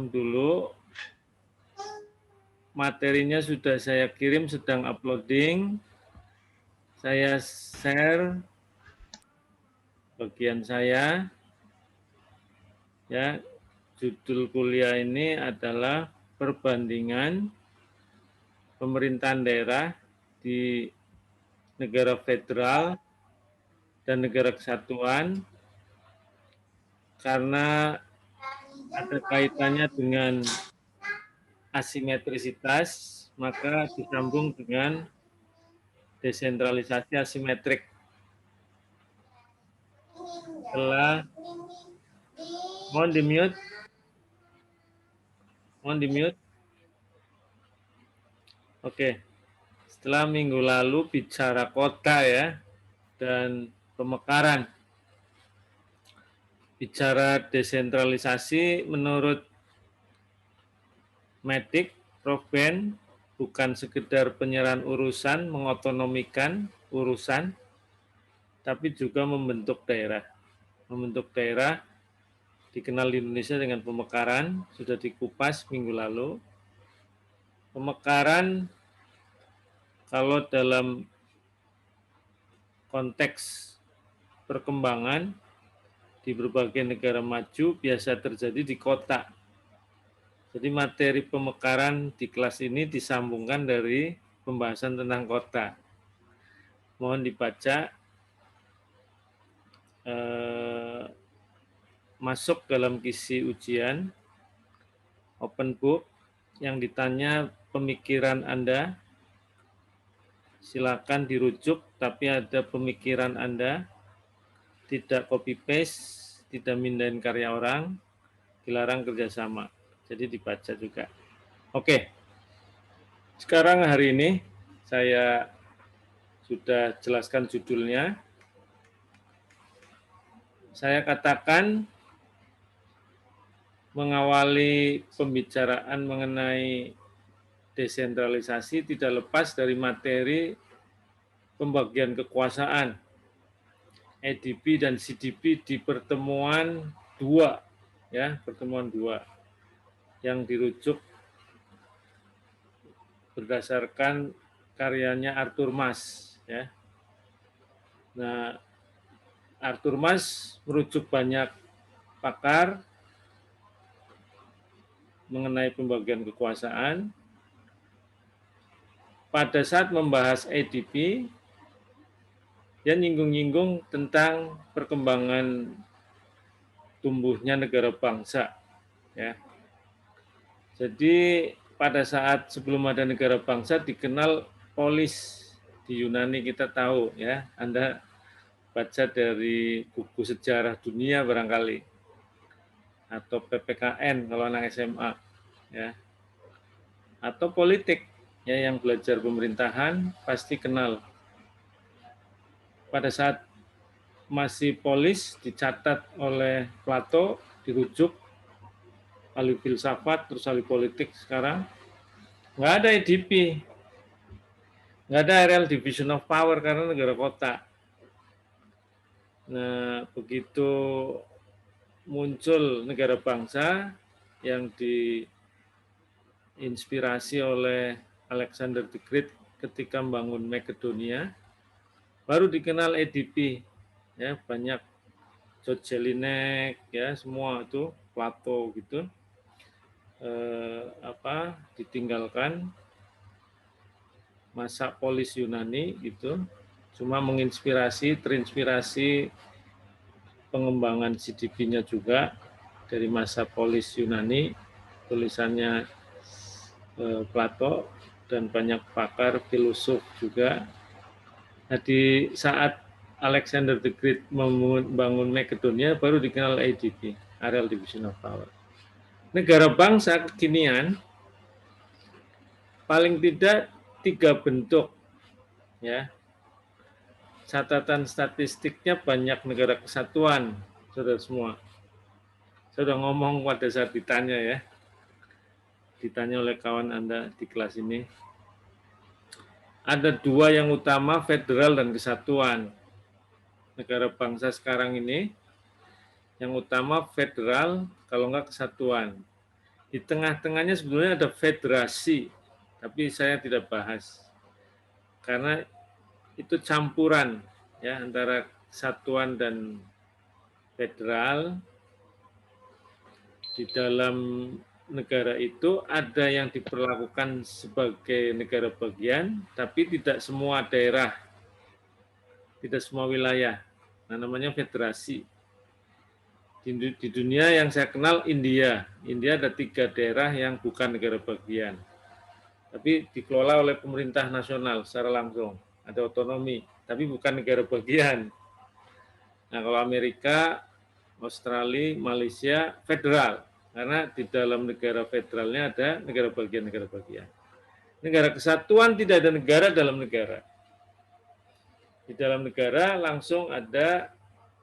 dulu. Materinya sudah saya kirim, sedang uploading. Saya share bagian saya. Ya, judul kuliah ini adalah perbandingan pemerintahan daerah di negara federal dan negara kesatuan karena ada kaitannya dengan asimetrisitas, maka disambung dengan desentralisasi asimetrik. Setelah mohon di-mute. Mohon di-mute. Oke. Setelah minggu lalu bicara kota ya dan pemekaran. Bicara desentralisasi menurut Medik, Prof. Ben, bukan sekedar penyerahan urusan, mengotonomikan urusan, tapi juga membentuk daerah. Membentuk daerah dikenal di Indonesia dengan pemekaran, sudah dikupas minggu lalu. Pemekaran kalau dalam konteks perkembangan di berbagai negara maju biasa terjadi di kota. Jadi materi pemekaran di kelas ini disambungkan dari pembahasan tentang kota. Mohon dibaca, masuk dalam kisi ujian, open book, yang ditanya pemikiran Anda, silakan dirujuk, tapi ada pemikiran Anda, tidak copy paste, tidak mindahin karya orang, dilarang kerjasama. Jadi dibaca juga. Oke, sekarang hari ini saya sudah jelaskan judulnya. Saya katakan mengawali pembicaraan mengenai desentralisasi tidak lepas dari materi pembagian kekuasaan EDP dan CDP di pertemuan 2, ya, pertemuan 2 yang dirujuk berdasarkan karyanya Arthur Mas, ya. Nah, Arthur Mas merujuk banyak pakar mengenai pembagian kekuasaan. Pada saat membahas EDP, dia nyinggung-nyinggung tentang perkembangan tumbuhnya negara bangsa, ya. Jadi pada saat sebelum ada negara bangsa dikenal polis di Yunani, kita tahu ya, Anda baca dari buku sejarah dunia barangkali atau PPKN kalau anak SMA, ya, atau politik ya, yang belajar pemerintahan pasti kenal. Pada saat masih polis dicatat oleh Plato, dirujuk ahli filsafat, terus ahli politik sekarang. Nggak ada EDP, nggak ada areal division of power karena negara kota. Nah, begitu muncul negara bangsa yang diinspirasi oleh Alexander the Great ketika membangun Makedonia, baru dikenal EDP, ya, banyak George Jelinek, ya, semua itu Plato gitu, ditinggalkan masa polis Yunani gitu, cuma terinspirasi pengembangan CDP-nya juga dari masa polis Yunani, tulisannya Plato dan banyak pakar filosof juga. Nah, di saat Alexander the Great membangun Makedonia baru dikenal ADP, Areal Division of Power. Negara bangsa kekinian paling tidak 3 bentuk, ya. Catatan statistiknya banyak negara kesatuan, saudara semua. Saya sudah ngomong pada saat ditanya ya, ditanya oleh kawan Anda di kelas ini. Ada 2 yang utama, federal dan kesatuan. Negara bangsa sekarang ini, yang utama federal, kalau enggak kesatuan. Di tengah-tengahnya sebetulnya ada federasi, tapi saya tidak bahas karena itu campuran ya antara satuan dan federal. Di dalam negara itu ada yang diperlakukan sebagai negara bagian, tapi tidak semua daerah, tidak semua wilayah. Nah, namanya federasi. Di dunia yang saya kenal India. India ada 3 daerah yang bukan negara bagian, tapi dikelola oleh pemerintah nasional secara langsung. Ada otonomi, tapi bukan negara bagian. Nah, kalau Amerika, Australia, Malaysia, federal. Karena di dalam negara federalnya ada negara bagian-negara bagian. Negara kesatuan tidak ada negara dalam negara. Di dalam negara langsung ada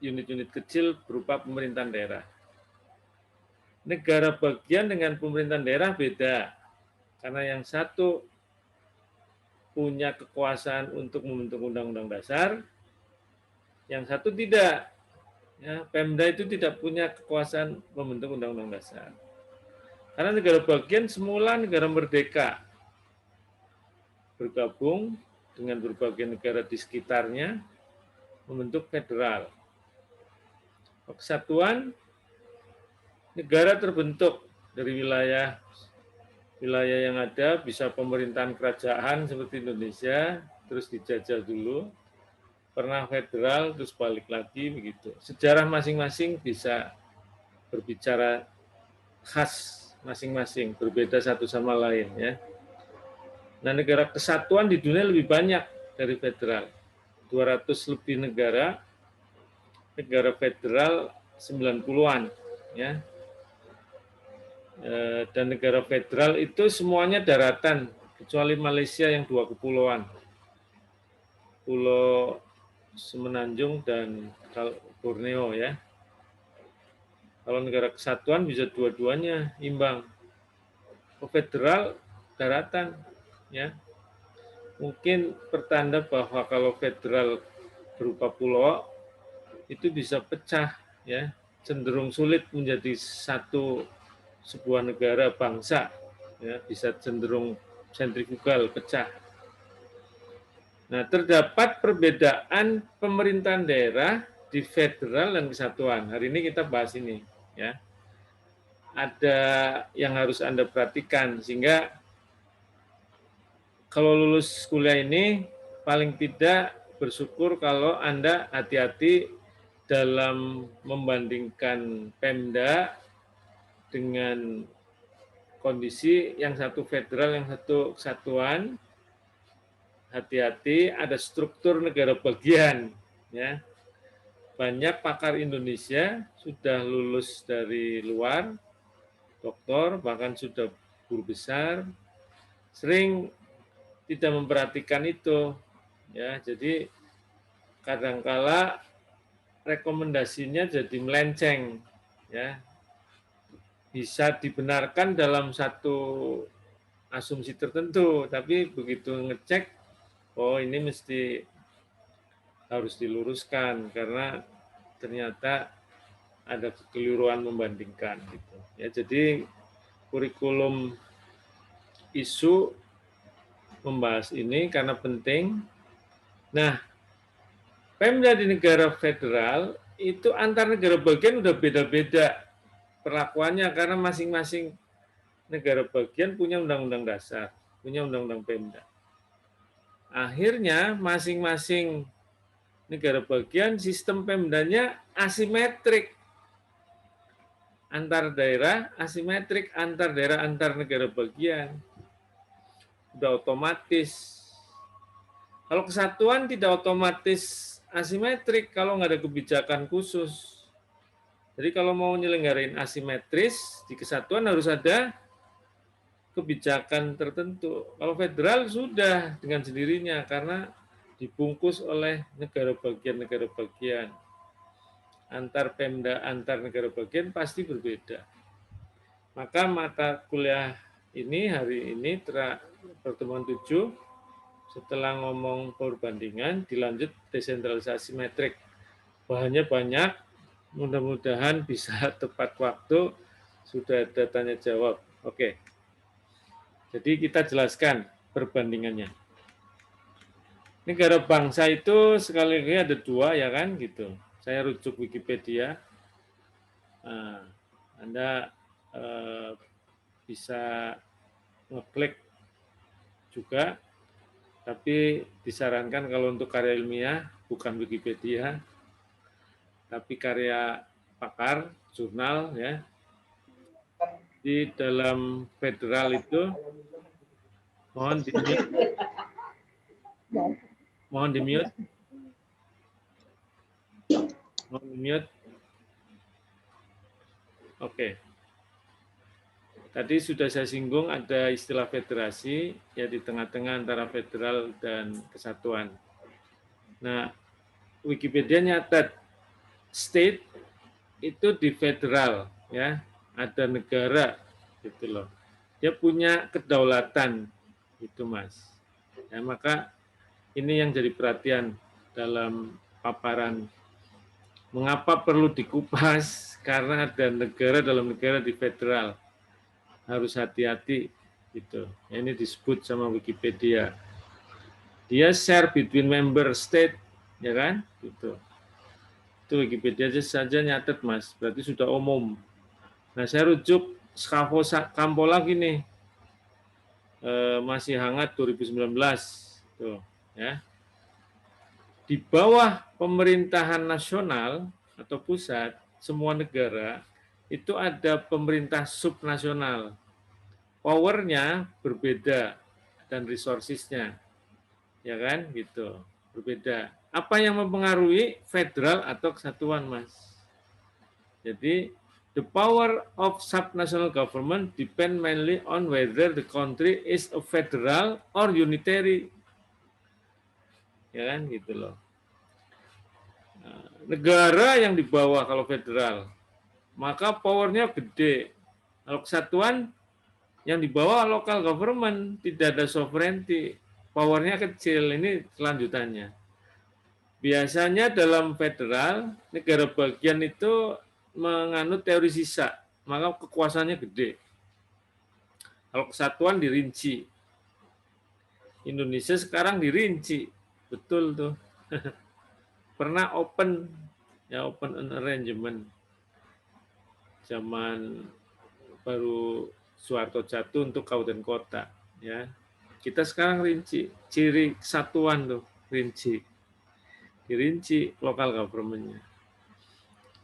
unit-unit kecil berupa pemerintahan daerah. Negara bagian dengan pemerintahan daerah beda. Karena yang satu punya kekuasaan untuk membentuk undang-undang dasar, yang satu tidak. Ya, Pemda itu tidak punya kekuasaan membentuk undang-undang dasar. Karena negara bagian semula negara merdeka, bergabung dengan berbagai negara di sekitarnya, membentuk federal. Kesatuan, negara terbentuk dari wilayah yang ada, bisa pemerintahan kerajaan seperti Indonesia, terus dijajah dulu, pernah federal, terus balik lagi, begitu. Sejarah masing-masing bisa berbicara khas masing-masing, berbeda satu sama lain ya. Nah, negara kesatuan di dunia lebih banyak dari federal. 200 lebih negara federal 90-an ya. Dan negara federal itu semuanya daratan kecuali Malaysia yang 2 kepulauan. Pulau Semenanjung dan Borneo ya. Kalau negara kesatuan bisa dua-duanya imbang. Federal daratan ya. Mungkin pertanda bahwa kalau federal berupa pulau itu bisa pecah ya, cenderung sulit menjadi satu sebuah negara bangsa ya, bisa cenderung sentrifugal pecah. Nah, terdapat perbedaan pemerintahan daerah di federal dan kesatuan. Hari ini kita bahas ini ya. Ada yang harus Anda perhatikan sehingga kalau lulus kuliah ini paling tidak bersyukur kalau Anda hati-hati dalam membandingkan Pemda dengan kondisi yang satu federal, yang satu kesatuan. Hati-hati ada struktur negara bagian ya. Banyak pakar Indonesia sudah lulus dari luar, doktor, bahkan sudah guru besar, sering tidak memperhatikan itu ya. Jadi kadangkala rekomendasinya jadi melenceng ya. Bisa dibenarkan dalam satu asumsi tertentu, tapi begitu ngecek, oh ini mesti harus diluruskan karena ternyata ada kekeliruan membandingkan gitu. Ya, jadi kurikulum isu membahas ini karena penting. Nah, Pemda di negara federal itu antar negara bagian udah beda-beda perlakuannya karena masing-masing negara bagian punya undang-undang dasar, punya undang-undang Pemda. Akhirnya masing-masing negara bagian sistem Pemdanya asimetrik. Antar daerah asimetrik, antar daerah antar negara bagian. Sudah otomatis. Kalau kesatuan tidak otomatis asimetrik kalau nggak ada kebijakan khusus. Jadi kalau mau nyelenggarain asimetris di kesatuan harus ada kebijakan tertentu. Kalau federal sudah dengan sendirinya karena dibungkus oleh negara bagian. Antar Pemda, antar negara bagian pasti berbeda. Maka mata kuliah ini hari ini pertemuan 7 setelah ngomong perbandingan dilanjut desentralisasi metrik. Bahannya banyak, mudah-mudahan bisa tepat waktu, sudah ada tanya jawab. Oke. Jadi kita jelaskan perbandingannya. Negara bangsa itu sekali lagi ada dua ya kan gitu. Saya rujuk Wikipedia. Nah, Anda bisa ngeklik juga, tapi disarankan kalau untuk karya ilmiah bukan Wikipedia, tapi karya pakar, jurnal ya. Di dalam federal itu mohon di-mute. Mohon di-mute. Mohon di-mute. Oke. Tadi sudah saya singgung ada istilah federasi ya di tengah-tengah antara federal dan kesatuan. Nah, Wikipedia nyatat state itu di federal ya, ada negara gitu loh. Dia punya kedaulatan itu Mas. Ya, maka ini yang jadi perhatian dalam paparan mengapa perlu dikupas karena ada negara dalam negara di federal. Harus hati-hati gitu. Ya, ini disebut sama Wikipedia. Dia share between member state ya kan? Gitu. Itu Wikipedia saja nyatet Mas, berarti sudah umum. Nah, saya rujuk Scavo Campo lagi nih. Masih hangat 2019 tuh ya. Di bawah pemerintahan nasional atau pusat, semua negara itu ada pemerintah subnasional. Powernya berbeda dan resourcesnya, ya kan? Gitu, berbeda. Apa yang mempengaruhi federal atau kesatuan, Mas? Jadi, the power of subnational government depend mainly on whether the country is a federal or unitary. Ya kan, gitu loh. Nah, negara yang di bawah kalau federal, maka powernya gede. Kalau kesatuan, yang di bawah local government, tidak ada sovereignty. Powernya kecil, ini kelanjutannya. Biasanya dalam federal, negara bagian itu menganut teori sisa, maka kekuasaannya gede. Kalau kesatuan dirinci. Indonesia sekarang dirinci, betul tuh. Pernah open, ya open arrangement. Zaman baru Soeharto jatuh untuk kabupaten kota, ya. Kita sekarang rinci, ciri kesatuan tuh, rinci. Dirinci lokal government-nya.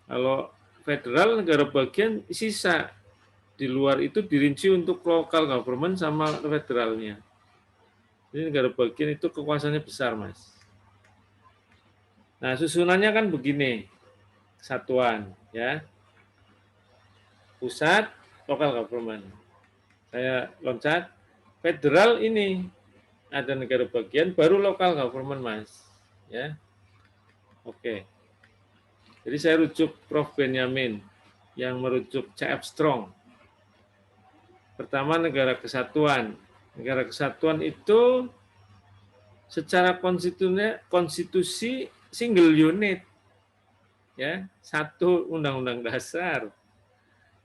Kalau federal negara bagian sisa, di luar itu dirinci untuk lokal government sama federalnya. Jadi negara bagian itu kekuasaannya besar, Mas. Nah, susunannya kan begini, kesatuan, ya. Pusat, lokal government. Saya loncat, federal ini ada negara bagian, baru lokal government, Mas. Ya, oke. Jadi saya rujuk Prof. Benyamin yang merujuk C.F. Strong. Pertama, negara kesatuan. Negara kesatuan itu secara konstitusi single unit, ya, satu undang-undang dasar.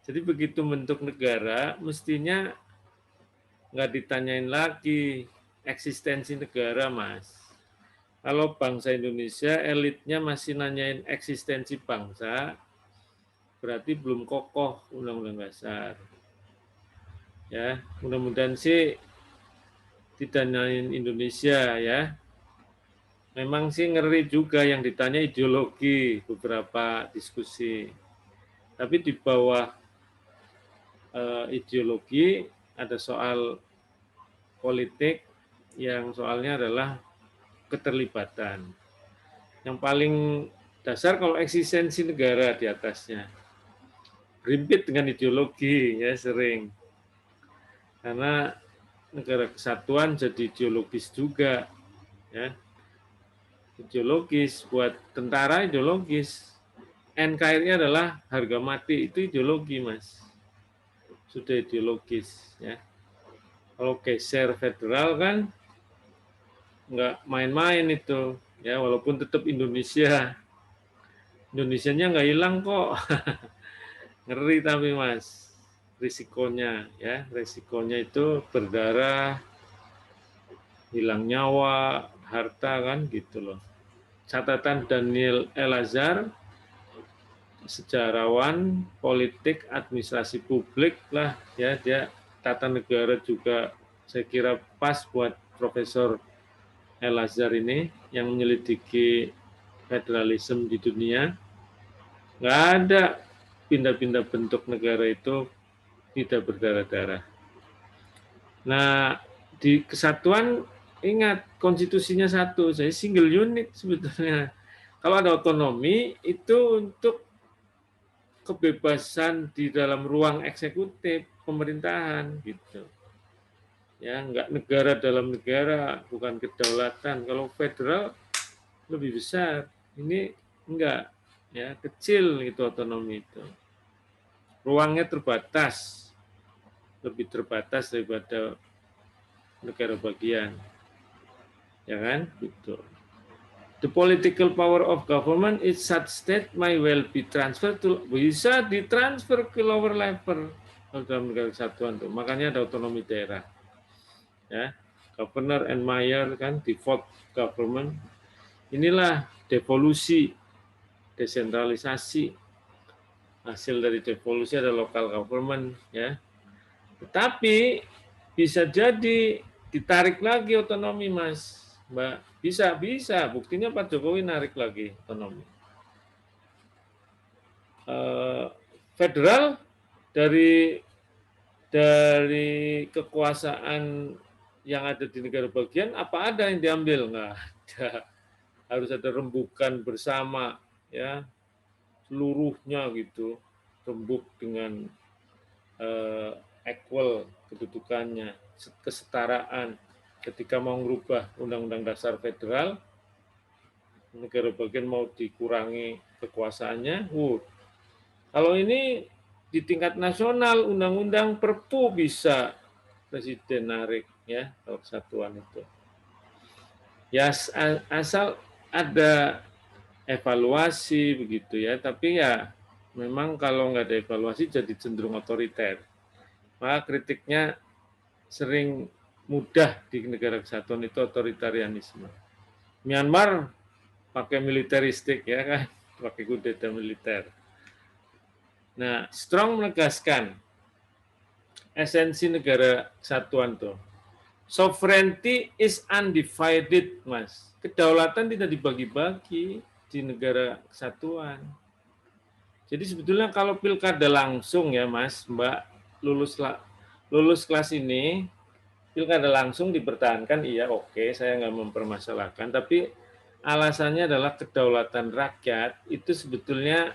Jadi begitu bentuk negara, mestinya nggak ditanyain lagi eksistensi negara, Mas. Kalau bangsa Indonesia, elitnya masih nanyain eksistensi bangsa, berarti belum kokoh undang-undang dasar. Ya, mudah-mudahan sih ditanyain Indonesia ya. Memang sih ngeri juga yang ditanya ideologi beberapa diskusi. Tapi di bawah ideologi ada soal politik yang soalnya adalah keterlibatan. Yang paling dasar kalau eksistensi negara di atasnya. Berimpit dengan ideologi ya sering. Karena negara kesatuan jadi ideologis juga ya. Ideologis buat tentara ideologis. NKRI adalah harga mati, itu ideologi, Mas. Sudah ideologis ya. Kalau geser federal kan nggak main-main itu ya, walaupun tetap Indonesia. Indonesianya nggak hilang kok. Ngeri tapi, Mas. risikonya, ya. Risikonya itu berdarah, hilang nyawa, harta, kan gitu loh. Catatan Daniel Elazar, sejarawan, politik, administrasi publik lah, ya, dia tata negara juga saya kira pas buat Profesor Elazar ini yang menyelidiki federalisme di dunia. Nggak ada pindah-pindah bentuk negara itu tidak berdarah-darah. Nah, di kesatuan ingat konstitusinya satu, saya single unit sebetulnya. Kalau ada otonomi itu untuk kebebasan di dalam ruang eksekutif pemerintahan gitu. Ya, enggak negara dalam negara, bukan kedaulatan. Kalau federal lebih besar. Ini enggak, ya, kecil itu otonomi itu. Ruangnya terbatas, lebih terbatas daripada negara bagian. Ya kan? Gitu. The political power of government is such that may well be transferred to, bisa ditransfer ke lower level dalam negara kesatuan tuh. Makanya ada otonomi daerah. Ya, governor and mayor kan default government. Inilah devolusi, desentralisasi. Hasil dari devolusi ada local government, ya. Tetapi bisa jadi ditarik lagi otonomi, Mas, Mbak. Bisa. Buktinya Pak Jokowi narik lagi otonomi. Federal dari kekuasaan yang ada di negara bagian, apa ada yang diambil? Nggak ada. Harus ada rembukan bersama, ya, seluruhnya gitu, rembuk dengan equal kedudukannya, kesetaraan. Ketika mau merubah Undang-Undang Dasar Federal, negara bagian mau dikurangi kekuasaannya, kalau ini di tingkat nasional, undang-undang perpu bisa presiden narik, ya, kalau kesatuan itu. Ya, asal ada evaluasi begitu, ya, tapi ya memang kalau nggak ada evaluasi jadi cenderung otoriter. Maka kritiknya sering mudah di negara kesatuan itu otoritarianisme. Myanmar pakai militeristik, ya kan, pakai kudeta militer. Nah, Strong menegaskan esensi negara kesatuan tuh. Sovereignty is undivided, Mas. Kedaulatan tidak dibagi-bagi di negara kesatuan. Jadi sebetulnya kalau pilkada langsung, ya, Mas, Mbak, lulus kelas ini, pilkada langsung dipertahankan, iya, oke, saya nggak mempermasalahkan. Tapi alasannya adalah kedaulatan rakyat itu sebetulnya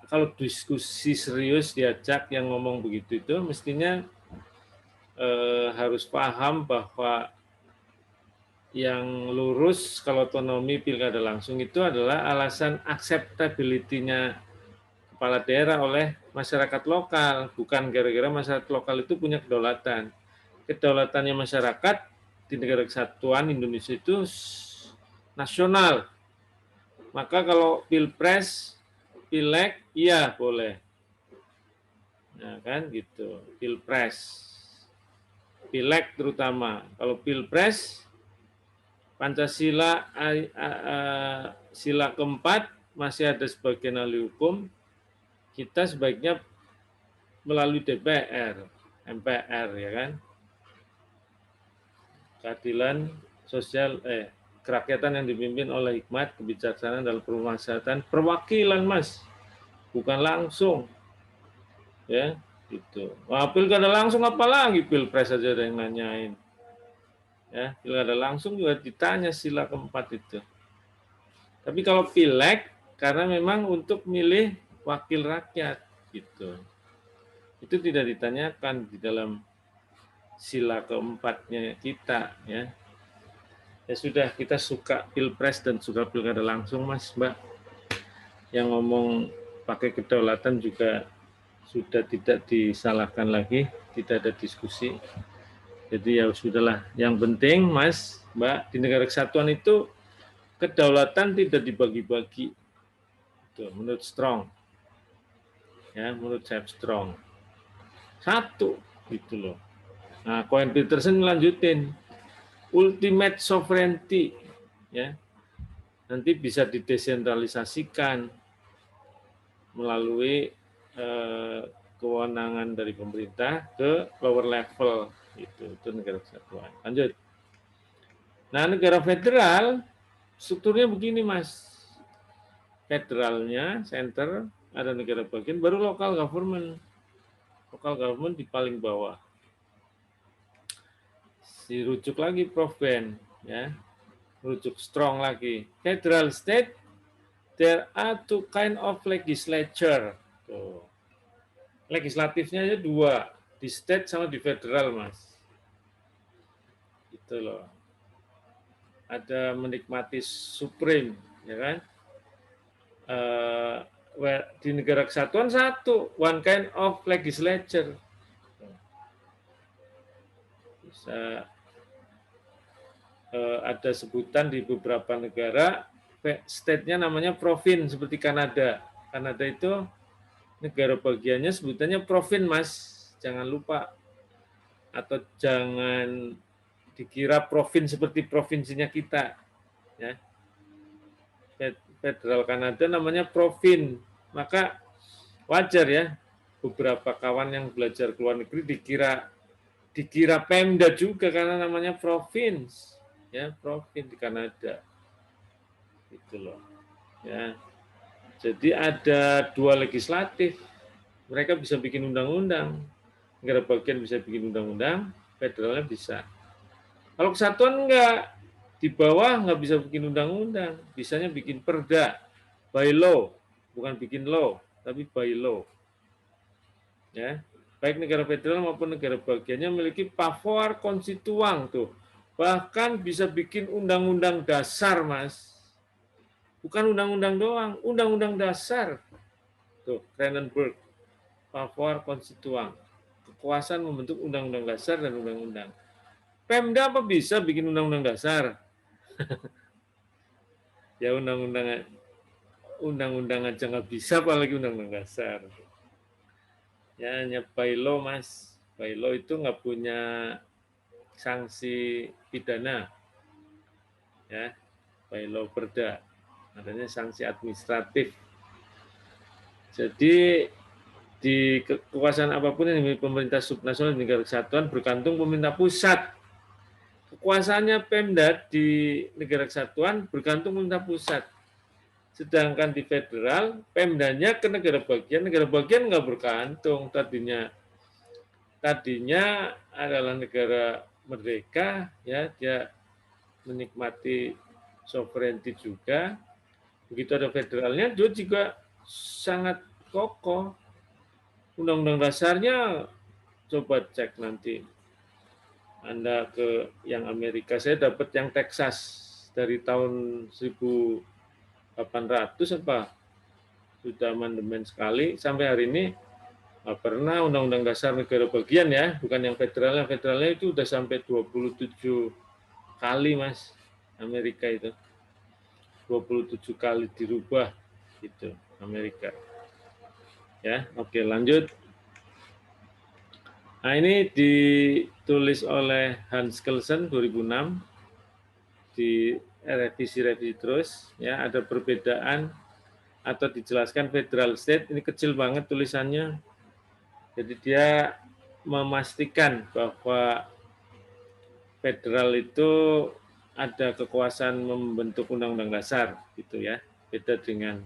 kalau diskusi serius diajak yang ngomong begitu itu mestinya harus paham bahwa yang lurus kalau otonomi pilkada langsung itu adalah alasan acceptability-nya kepala daerah oleh masyarakat lokal, bukan gara-gara masyarakat lokal itu punya kedaulatan. Kedaulatannya masyarakat di negara kesatuan Indonesia itu nasional. Maka kalau pilpres, pileg, iya boleh. Nah, kan gitu, pilpres. Pileg terutama. Kalau pilpres, Pancasila sila keempat masih ada sebagian ahli hukum, kita sebaiknya melalui DPR, MPR, ya kan. Keadilan sosial, kerakyatan yang dipimpin oleh hikmat, kebijaksanaan dalam permasalahan, perwakilan, Mas, bukan langsung, ya, gitu. Wah, pilkada langsung apalagi pilpres saja ada yang nanyain. Ya, pilkada langsung juga ditanya sila keempat itu. Tapi kalau pileg, karena memang untuk milih wakil rakyat, gitu. Itu tidak ditanyakan di dalam sila keempatnya kita, ya. Ya sudah, kita suka pilpres dan suka pilkada langsung, Mas, Mbak. Yang ngomong pakai kedaulatan juga sudah tidak disalahkan lagi, tidak ada diskusi. Jadi ya sudahlah. Yang penting, Mas, Mbak, di negara kesatuan itu kedaulatan tidak dibagi-bagi. Itu menurut Strong. Ya, menurut Armstrong. Satu, gitu loh. Nah, Cohen Peterson lanjutin ultimate sovereignty, ya. Nanti bisa didesentralisasikan melalui kewenangan dari pemerintah ke lower level, itu negara kesatuan. Lanjut. Nah, negara federal strukturnya begini, Mas. Federalnya, center, ada negara bagian, baru local government. Local government di paling bawah. Dirujuk lagi Prof. Ben, ya. Rujuk strong lagi. Federal state, there are two kind of legislature. Tuh. Legislatifnya aja dua, di state sama di federal, Mas. Itu loh. Ada menikmati supreme, ya kan? Di negara kesatuan satu, one kind of legislature. Bisa ada sebutan di beberapa negara, state-nya namanya province, seperti Kanada. Kanada itu negara bagiannya sebutannya province, Mas. Jangan lupa. Atau jangan dikira provinsi seperti provinsinya kita. Ya. Federal Kanada namanya province. Maka wajar ya, beberapa kawan yang belajar ke luar negeri dikira Pemda juga karena namanya province. Ya, province di Kanada. Itu loh. Ya. Jadi ada dua legislatif. Mereka bisa bikin undang-undang. Negara bagian bisa bikin undang-undang, federalnya bisa. Kalau kesatuan enggak, di bawah nggak bisa bikin undang-undang, bisanya bikin perda, by law, bukan bikin law, tapi by law. Ya, baik negara federal maupun negara bagiannya memiliki power konstituang tuh, bahkan bisa bikin undang-undang dasar, Mas. Bukan undang-undang doang, undang-undang dasar. Tuh, Cronenberg, power konstituang, kekuasaan membentuk undang-undang dasar dan undang-undang. Pemda apa bisa bikin undang-undang dasar? Ya undang-undang aja nggak bisa, apalagi undang-undang dasar. Ya hanya by law, Mas. By law itu nggak punya sanksi pidana. Ya, by law perda. Adanya sanksi administratif. Jadi di kekuasaan apapun yang dimiliki pemerintah subnasional di negara kesatuan bergantung pemerintah pusat. Kekuasaannya Pemda di negara kesatuan bergantung pemerintah pusat. Sedangkan di federal, Pemdanya ke negara bagian nggak bergantung. Tadinya adalah negara merdeka, ya dia menikmati sovereignty juga. Begitu ada federalnya, dia juga sangat kokoh. Undang-undang dasarnya coba cek nanti. Anda ke yang Amerika, saya dapat yang Texas dari tahun 1800 apa, sudah amandemen sekali sampai hari ini. Pernah undang-undang dasar negara bagian ya, bukan yang federalnya. Federalnya itu udah sampai 27 kali, Mas. Amerika itu 27 kali dirubah gitu, Amerika. Ya, oke, lanjut. Nah, ini ditulis oleh Hans Kelsen 2006 di revisi terus ya, ada perbedaan atau dijelaskan federal state, ini kecil banget tulisannya. Jadi dia memastikan bahwa federal itu ada kekuasaan membentuk undang-undang dasar gitu ya. Beda dengan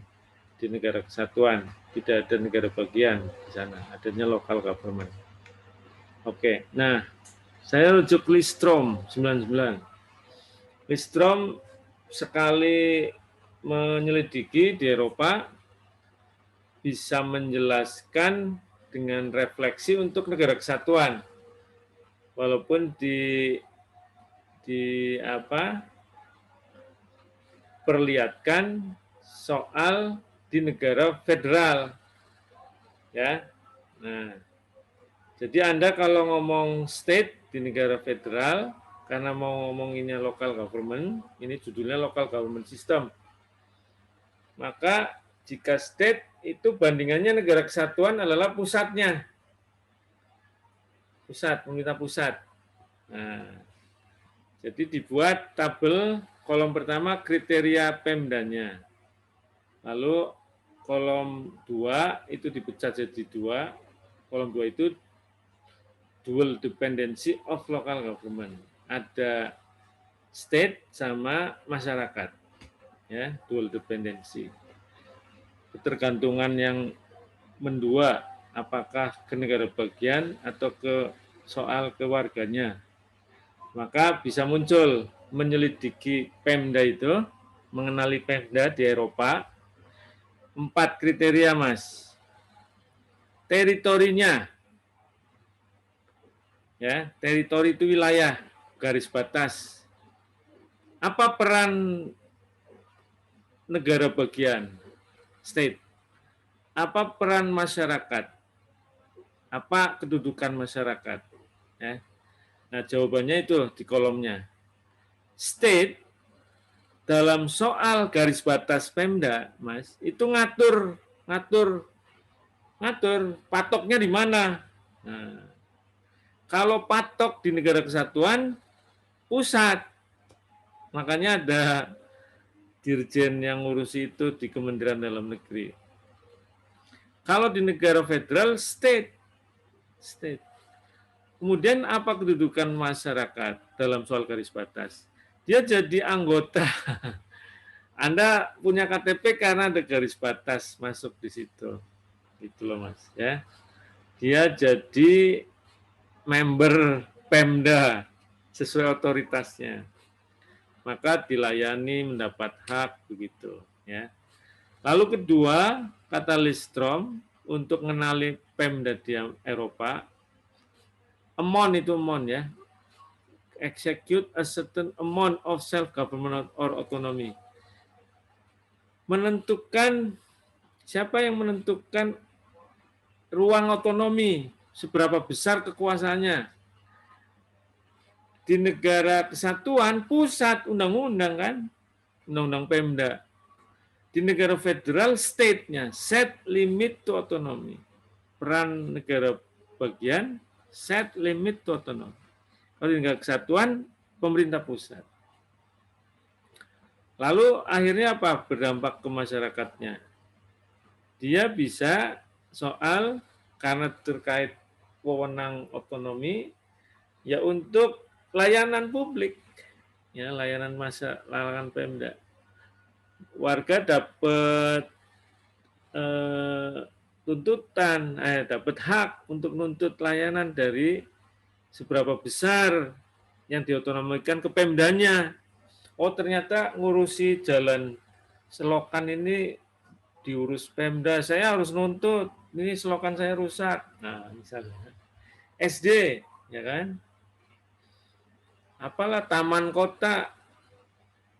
di negara kesatuan, tidak ada negara bagian di sana, adanya local government. Oke, nah saya rujuk Lidstrom 99. Lidstrom sekali menyelidiki di Eropa bisa menjelaskan dengan refleksi untuk negara kesatuan. Walaupun perlihatkan soal di negara federal. Ya. Nah, jadi Anda kalau ngomong state di negara federal, karena mau ngomonginnya local government, ini judulnya local government system. Maka Jika state itu bandingannya negara kesatuan adalah pusatnya. Pusat, pemerintah pusat. Nah, jadi dibuat tabel kolom pertama kriteria Pemdanya. Lalu kolom 2 itu dipecah jadi 2. Kolom 2 itu dual dependency of local government. Ada state sama masyarakat. Ya, dual dependency. Ketergantungan yang mendua, apakah ke negara bagian atau ke soal kewarganya. Maka bisa muncul menyelidiki Pemda itu, mengenali Pemda di Eropa, 4 kriteria, Mas. Teritorinya, ya, teritori itu wilayah, garis batas. Apa peran negara bagian, state? Apa peran masyarakat? Apa kedudukan masyarakat? Ya. Nah, jawabannya itu di kolomnya. State dalam soal garis batas Pemda, Mas, itu ngatur patoknya di mana. Nah, kalau patok di negara kesatuan, pusat. Makanya ada dirjen yang ngurusi itu di Kementerian Dalam Negeri. Kalau di negara federal, state. Kemudian apa kedudukan masyarakat dalam soal garis batas? Dia jadi anggota. Anda punya KTP karena ada garis batas masuk di situ. Gitu loh, Mas, ya. Dia jadi member Pemda sesuai otoritasnya. Maka dilayani, mendapat hak begitu, ya. Lalu kedua, kata Lidstrom untuk mengenali Pemda di Eropa, amount itu amount, ya. Execute a certain amount of self-government or autonomy. Menentukan, siapa yang menentukan ruang otonomi, seberapa besar kekuasaannya. Di negara kesatuan, pusat, undang-undang kan, undang-undang Pemda. Di negara federal, state-nya, set limit to autonomy. Peran negara bagian, set limit to autonomy. Kalau di negara kesatuan, pemerintah pusat. Lalu akhirnya apa berdampak ke masyarakatnya? Dia bisa soal karena terkait wewenang otonomi, ya untuk layanan publik, ya layanan layanan Pemda. Warga dapat tuntutan, dapat hak untuk nuntut layanan dari seberapa besar yang diotonomikan ke Pemdanya. Oh, ternyata ngurusi jalan selokan ini diurus Pemda, saya harus nuntut, ini selokan saya rusak. Nah, misalnya SD, ya kan? Apalah taman kota,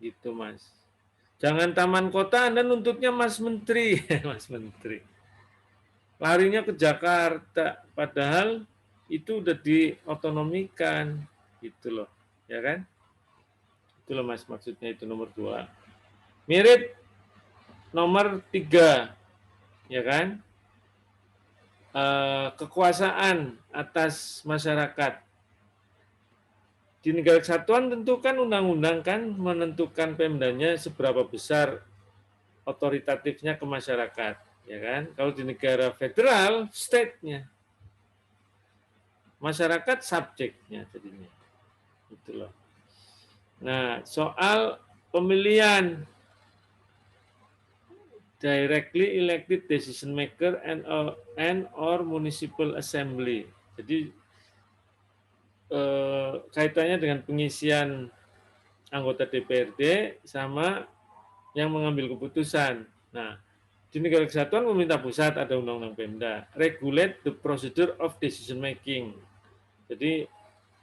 gitu, Mas. Jangan taman kota, Anda nuntutnya Mas Menteri, Mas Menteri. Larinya ke Jakarta, padahal itu udah diotonomikan, gitu loh, ya kan? Itu loh, Mas, maksudnya itu nomor 2. Mirip nomor 3, ya kan? Kekuasaan atas masyarakat. Di negara kesatuan tentu kan undang-undang kan menentukan Pemdanya seberapa besar otoritatifnya ke masyarakat, ya kan? Kalau di negara federal, state-nya. Masyarakat subjeknya jadinya. Gitu loh. Nah, soal pemilihan directly elected decision maker and or municipal assembly. Jadi kaitannya dengan pengisian anggota DPRD sama yang mengambil keputusan. Nah, di negara kesatuan pemerintah pusat ada undang-undang Pemda, regulate the procedure of decision making. Jadi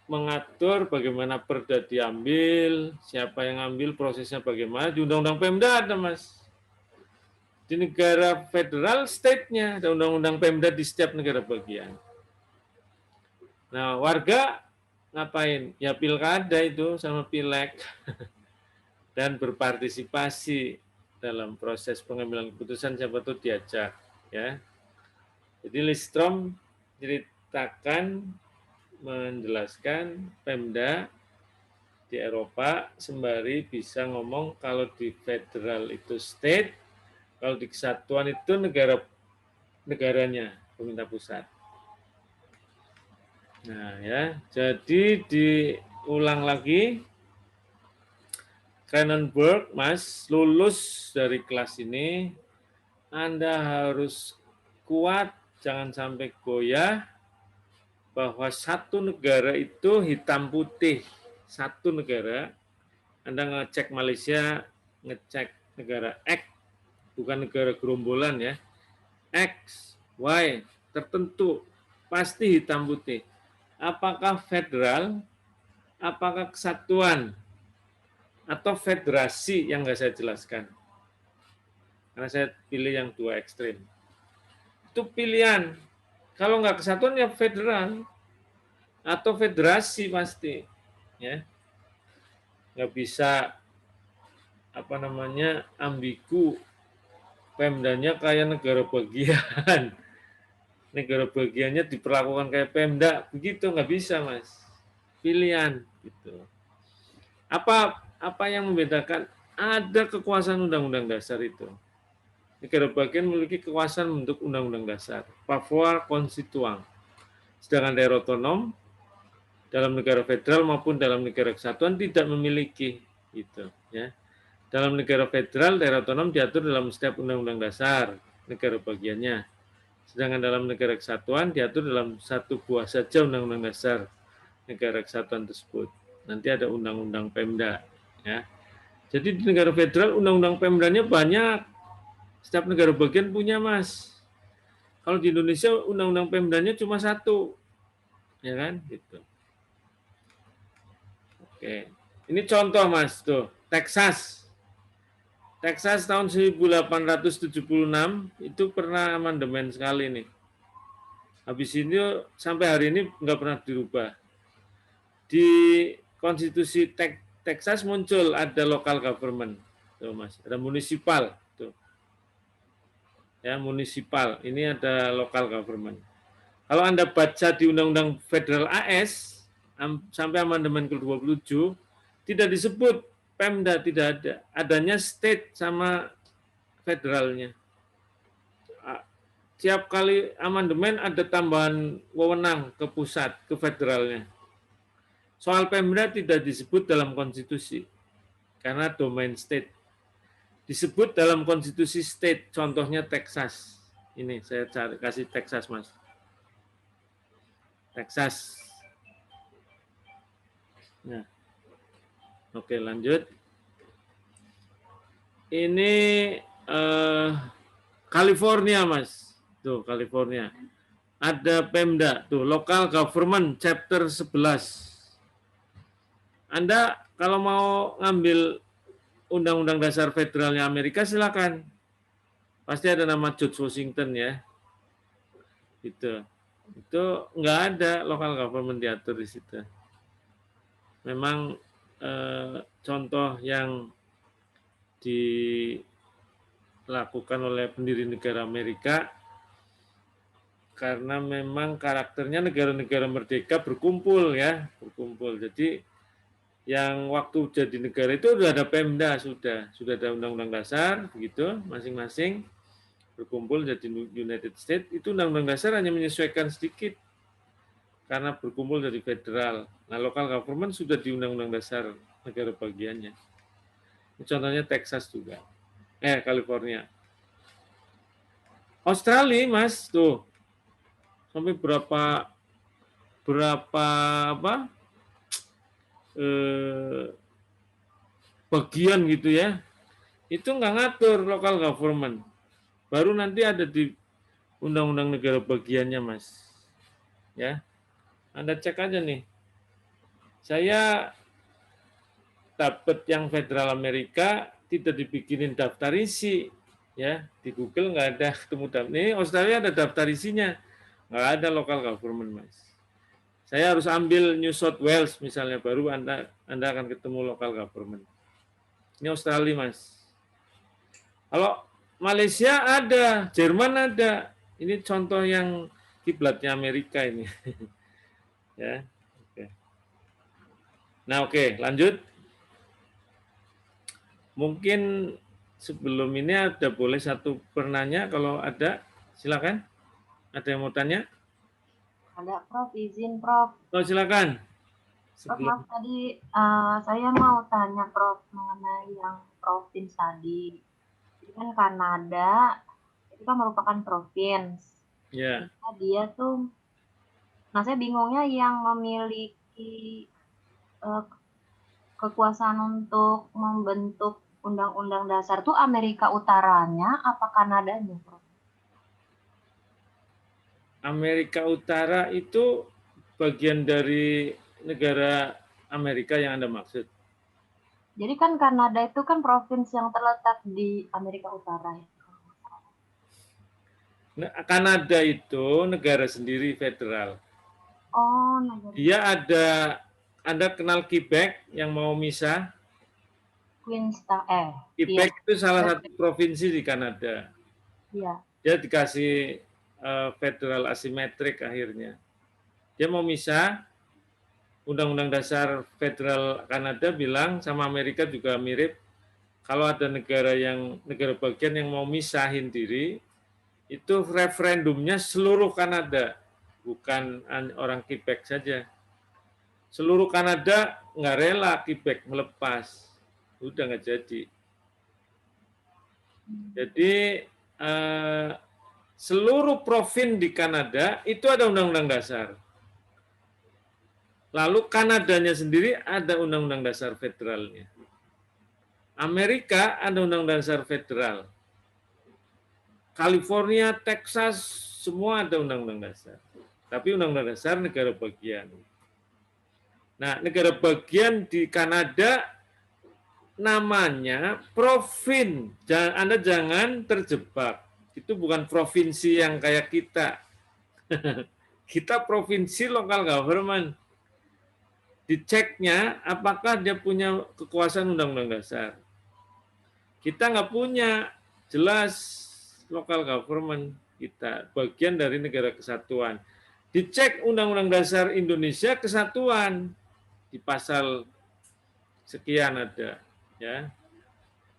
mengatur bagaimana perda diambil, siapa yang ambil, prosesnya bagaimana. Di undang-undang Pemda ada, Mas. Di negara federal, state-nya ada undang-undang Pemda di setiap negara bagian. Nah, warga ngapain? Ya pilkada itu sama pileg dan berpartisipasi dalam proses pengambilan keputusan siapa tuh diajak, ya. Jadi Lidstrom ceritakan, menjelaskan Pemda di Eropa sembari bisa ngomong kalau di federal itu state, kalau di kesatuan itu negaranya, pemerintah pusat. Nah ya, jadi diulang lagi, Cronenberg, Mas, lulus dari kelas ini, Anda harus kuat, jangan sampai goyah, bahwa satu negara itu hitam putih. Satu negara, Anda ngecek Malaysia, ngecek negara X, bukan negara gerombolan ya, X, Y, tertentu, pasti hitam putih. Apakah federal, apakah kesatuan, atau federasi yang nggak saya jelaskan. Karena saya pilih yang dua ekstrim. Itu pilihan. Kalau nggak kesatuan ya federal atau federasi pasti, ya. Nggak bisa apa namanya ambigu. Pemdanya kayak negara bagian. Negara bagiannya diperlakukan kayak Pemda, begitu nggak bisa, Mas. Pilihan gitu. Apa yang membedakan? Ada kekuasaan undang-undang dasar itu. Negara bagian memiliki kekuasaan untuk undang-undang dasar. Papua Konstituang. Sedangkan daerah otonom dalam negara federal maupun dalam negara kesatuan tidak memiliki itu, ya. Dalam negara federal, daerah otonom diatur dalam setiap undang-undang dasar negara bagiannya. Sedangkan dalam negara kesatuan diatur dalam satu buah saja undang-undang dasar negara kesatuan tersebut. Nanti ada undang-undang Pemda, ya. Jadi di negara federal undang-undang Pemdanya banyak. Setiap negara bagian punya, Mas. Kalau di Indonesia undang-undang Pemdanya cuma satu, ya kan? Gitu. Oke, ini contoh, Mas, tuh Texas. Texas tahun 1876 itu pernah amandemen sekali nih. Habis ini sampai hari ini nggak pernah dirubah. Di konstitusi Texas muncul ada local government, tuh Mas, ada municipal, tuh. Ya, municipal. Ini ada local government. Kalau Anda baca di Undang-Undang Federal AS sampai amandemen ke-27 tidak disebut Pemda, tidak ada. Adanya state sama federalnya. Tiap kali amandemen ada tambahan wewenang ke pusat, ke federalnya. Soal Pemda tidak disebut dalam konstitusi karena domain state. Disebut dalam konstitusi state, contohnya Texas. Ini saya kasih Texas, Mas. Texas. Nah, oke, lanjut. Ini California, Mas. Tuh, California. Ada Pemda, tuh, Local Government Chapter 11. Anda kalau mau ngambil Undang-Undang Dasar Federalnya Amerika, silakan. Pasti ada nama George Washington, ya. Itu nggak ada local government diatur di situ. Memang contoh yang dilakukan oleh pendiri negara Amerika karena memang karakternya negara-negara merdeka berkumpul, ya, berkumpul. Jadi yang waktu jadi negara itu sudah ada Pemda, sudah ada undang-undang dasar begitu, masing-masing berkumpul jadi United States. Itu undang-undang dasar hanya menyesuaikan sedikit karena berkumpul dari federal. Nah, local government sudah di undang-undang dasar negara bagiannya. Ini contohnya Texas juga. California. Australia, Mas, tuh. Sampai berapa apa? Bagian gitu, ya. Itu nggak ngatur local government. Baru nanti ada di undang-undang negara bagiannya, Mas. Ya. Anda cek aja nih. Saya dapat yang federal Amerika tidak dibikinin daftar isi, ya, di Google nggak ada ketemu daftar. Ini Australia ada daftar isinya, nggak ada local government, Mas. Saya harus ambil New South Wales misalnya, baru Anda akan ketemu local government. Ini Australia, Mas. Kalau Malaysia ada, Jerman ada. Ini contoh yang kiblatnya Amerika ini. Ya. Oke. Nah, oke, lanjut. Mungkin sebelum ini ada boleh satu penanya, kalau ada silakan. Ada yang mau tanya? Ada Prof, izin Prof. Oh, silakan. Prof, Sebelum maaf tadi saya mau tanya Prof mengenai yang provinsi tadi. Jadi kan Kanada itu kan merupakan provinsi. ya, Sehingga dia tuh, nah saya bingungnya yang memiliki kekuasaan untuk membentuk undang-undang dasar tuh Amerika Utaranya apa Kanadanya, Prof? Amerika Utara itu bagian dari negara Amerika yang Anda maksud. Jadi kan Kanada itu kan provinsi yang terletak di Amerika Utara ya. Nah, Kanada itu negara sendiri federal. Oh, negara Dia ada, Anda kenal Quebec yang mau misah? Queenstown, iya, Quebec itu salah satu provinsi di Kanada. iya. Dia dikasih federal asimetrik akhirnya. Dia mau misah, Undang-Undang Dasar Federal Kanada bilang sama Amerika juga mirip, kalau ada negara bagian yang mau misahin diri, itu referendumnya seluruh Kanada, bukan orang Quebec saja. Seluruh Kanada nggak rela Quebec melepas, udah nggak jadi. Jadi seluruh provinsi di Kanada itu ada undang-undang dasar. Lalu Kanadanya sendiri ada undang-undang dasar federalnya. Amerika ada undang-undang dasar federal. California, Texas, semua ada undang-undang dasar. Tapi undang-undang dasar negara bagian. Nah, negara bagian di Kanada namanya Provin. Anda jangan terjebak. Itu bukan provinsi yang kayak kita. Kita provinsi lokal government. Diceknya apakah dia punya kekuasaan undang-undang dasar. Kita nggak punya, jelas lokal government kita, bagian dari negara kesatuan. Dicek Undang-Undang Dasar Indonesia kesatuan, di pasal sekian ada. Ya.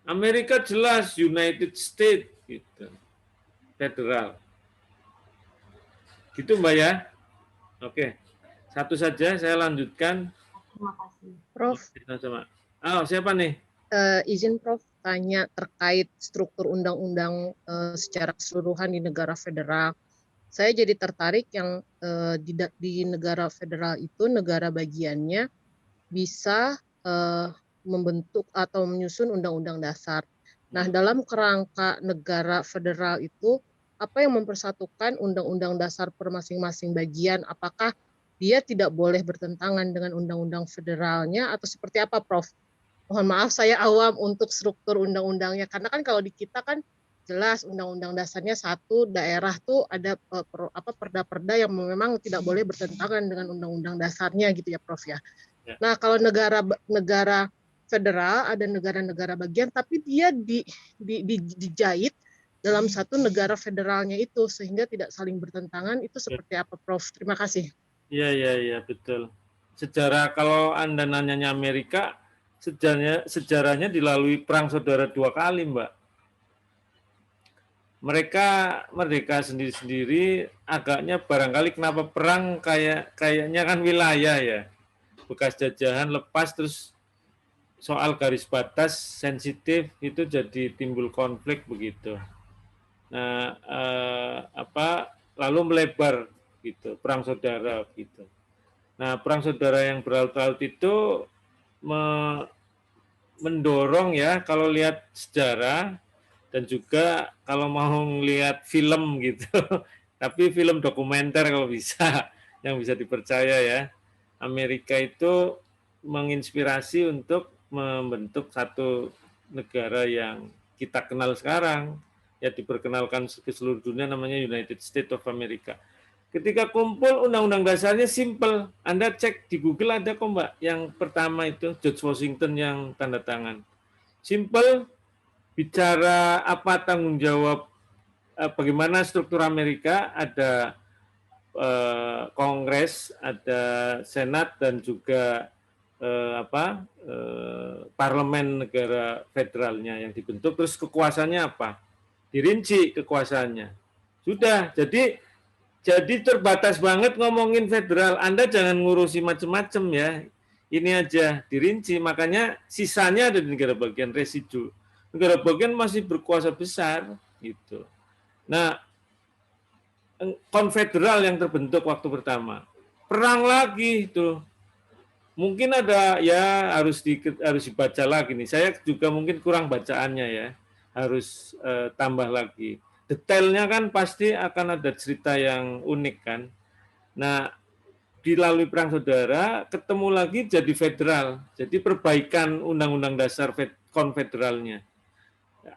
Amerika jelas United States, gitu, federal. Gitu Mbak ya. Oke, satu saja saya lanjutkan. Terima kasih. Prof, Siapa nih? izin Prof tanya terkait struktur undang-undang secara keseluruhan di negara federal. Saya jadi tertarik yang di negara federal itu negara bagiannya bisa membentuk atau menyusun undang-undang dasar. Nah, dalam kerangka negara federal itu apa yang mempersatukan undang-undang dasar per masing-masing bagian? Apakah dia tidak boleh bertentangan dengan undang-undang federalnya atau seperti apa, Prof? Mohon maaf saya awam untuk struktur undang-undangnya, karena kan kalau di kita kan jelas undang-undang dasarnya satu daerah tuh ada perda-perda yang memang tidak boleh bertentangan dengan undang-undang dasarnya gitu ya Prof ya. Nah kalau negara federal ada negara-negara bagian tapi dia dijahit dalam satu negara federalnya itu sehingga tidak saling bertentangan, itu seperti apa Prof? Terima kasih. Iya betul. Sejarah kalau Anda nanyanya Amerika, sejarahnya dilalui perang saudara 2 kali, Mbak. Mereka merdeka sendiri-sendiri, agaknya barangkali kenapa perang kayaknya kan wilayah ya. Bekas jajahan lepas, terus soal garis batas sensitif itu jadi timbul konflik begitu. Nah, lalu melebar gitu, perang saudara gitu. Nah, perang saudara yang berlarut-larut itu mendorong ya, kalau lihat sejarah dan juga kalau mau lihat film gitu, tapi film dokumenter kalau bisa, yang bisa dipercaya ya. Amerika itu menginspirasi untuk membentuk satu negara yang kita kenal sekarang, ya diperkenalkan ke seluruh dunia, namanya United States of America. Ketika kumpul undang-undang dasarnya simple. Anda cek di Google ada kok Mbak. Yang pertama itu George Washington yang tanda tangan. Simple, bicara apa tanggung jawab, bagaimana struktur Amerika, ada Kongres, ada Senat, dan juga parlemen negara federalnya yang dibentuk. Terus kekuasaannya apa? Dirinci kekuasaannya. Sudah, jadi terbatas banget ngomongin federal. Anda jangan ngurusi macam-macam ya. Ini aja dirinci, makanya sisanya ada di negara bagian, residu. Negara bagian masih berkuasa besar gitu. Nah, konfederal yang terbentuk waktu pertama, perang lagi itu. Mungkin ada ya harus dibaca lagi nih. Saya juga mungkin kurang bacaannya ya. Harus tambah lagi. Detailnya kan pasti akan ada cerita yang unik kan. Nah, dilalui perang saudara ketemu lagi jadi federal. Jadi perbaikan undang-undang dasar konfederalnya.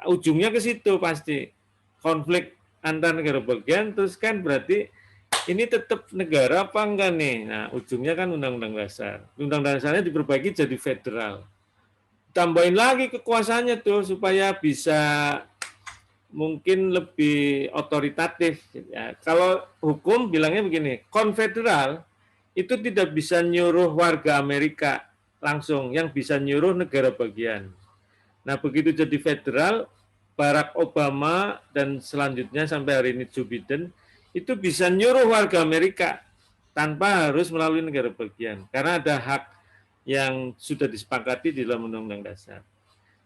Ujungnya ke situ pasti. Konflik antar negara bagian, terus kan berarti ini tetap negara apa enggak nih? Nah, ujungnya kan undang-undang dasar. Undang-undang dasarnya diperbaiki jadi federal. Tambahin lagi kekuasaannya tuh supaya bisa mungkin lebih otoritatif. Ya, kalau hukum bilangnya begini, konfederal itu tidak bisa nyuruh warga Amerika langsung, yang bisa nyuruh negara bagian. Nah, begitu jadi federal, Barack Obama dan selanjutnya sampai hari ini Joe Biden itu bisa nyuruh warga Amerika tanpa harus melalui negara bagian, karena ada hak yang sudah disepakati di dalam Undang-Undang Dasar.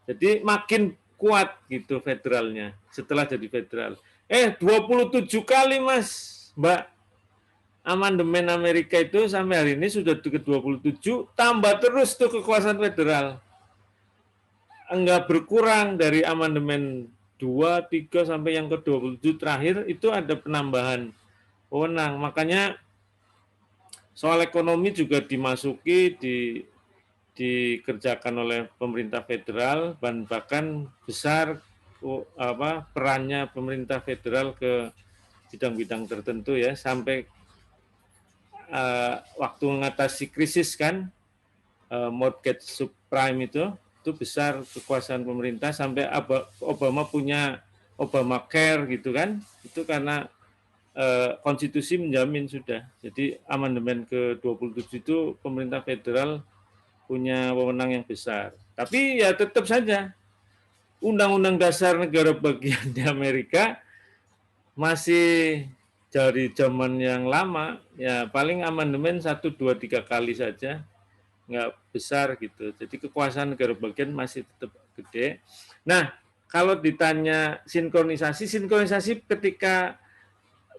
Jadi makin kuat gitu federalnya setelah jadi federal. 27 kali Mas, Mbak, amandemen Amerika itu sampai hari ini sudah ke-27, tambah terus tuh kekuasaan federal. Enggak berkurang dari amandemen 2, 3 sampai yang ke-27 terakhir itu ada penambahan wewenang. Makanya soal ekonomi juga dimasuki, dikerjakan oleh pemerintah federal, dan bahkan besar perannya pemerintah federal ke bidang-bidang tertentu ya, sampai waktu mengatasi krisis kan, mortgage subprime itu besar kekuasaan pemerintah, sampai Obama punya Obamacare gitu kan, itu karena konstitusi menjamin sudah. Jadi amandemen ke-27 itu pemerintah federal punya wewenang yang besar. Tapi ya tetap saja Undang-Undang Dasar negara bagian di Amerika masih dari zaman yang lama, ya paling amandemen 1, 2, 3 kali saja, nggak besar gitu. Jadi kekuasaan negara bagian masih tetap gede. Nah, kalau ditanya sinkronisasi ketika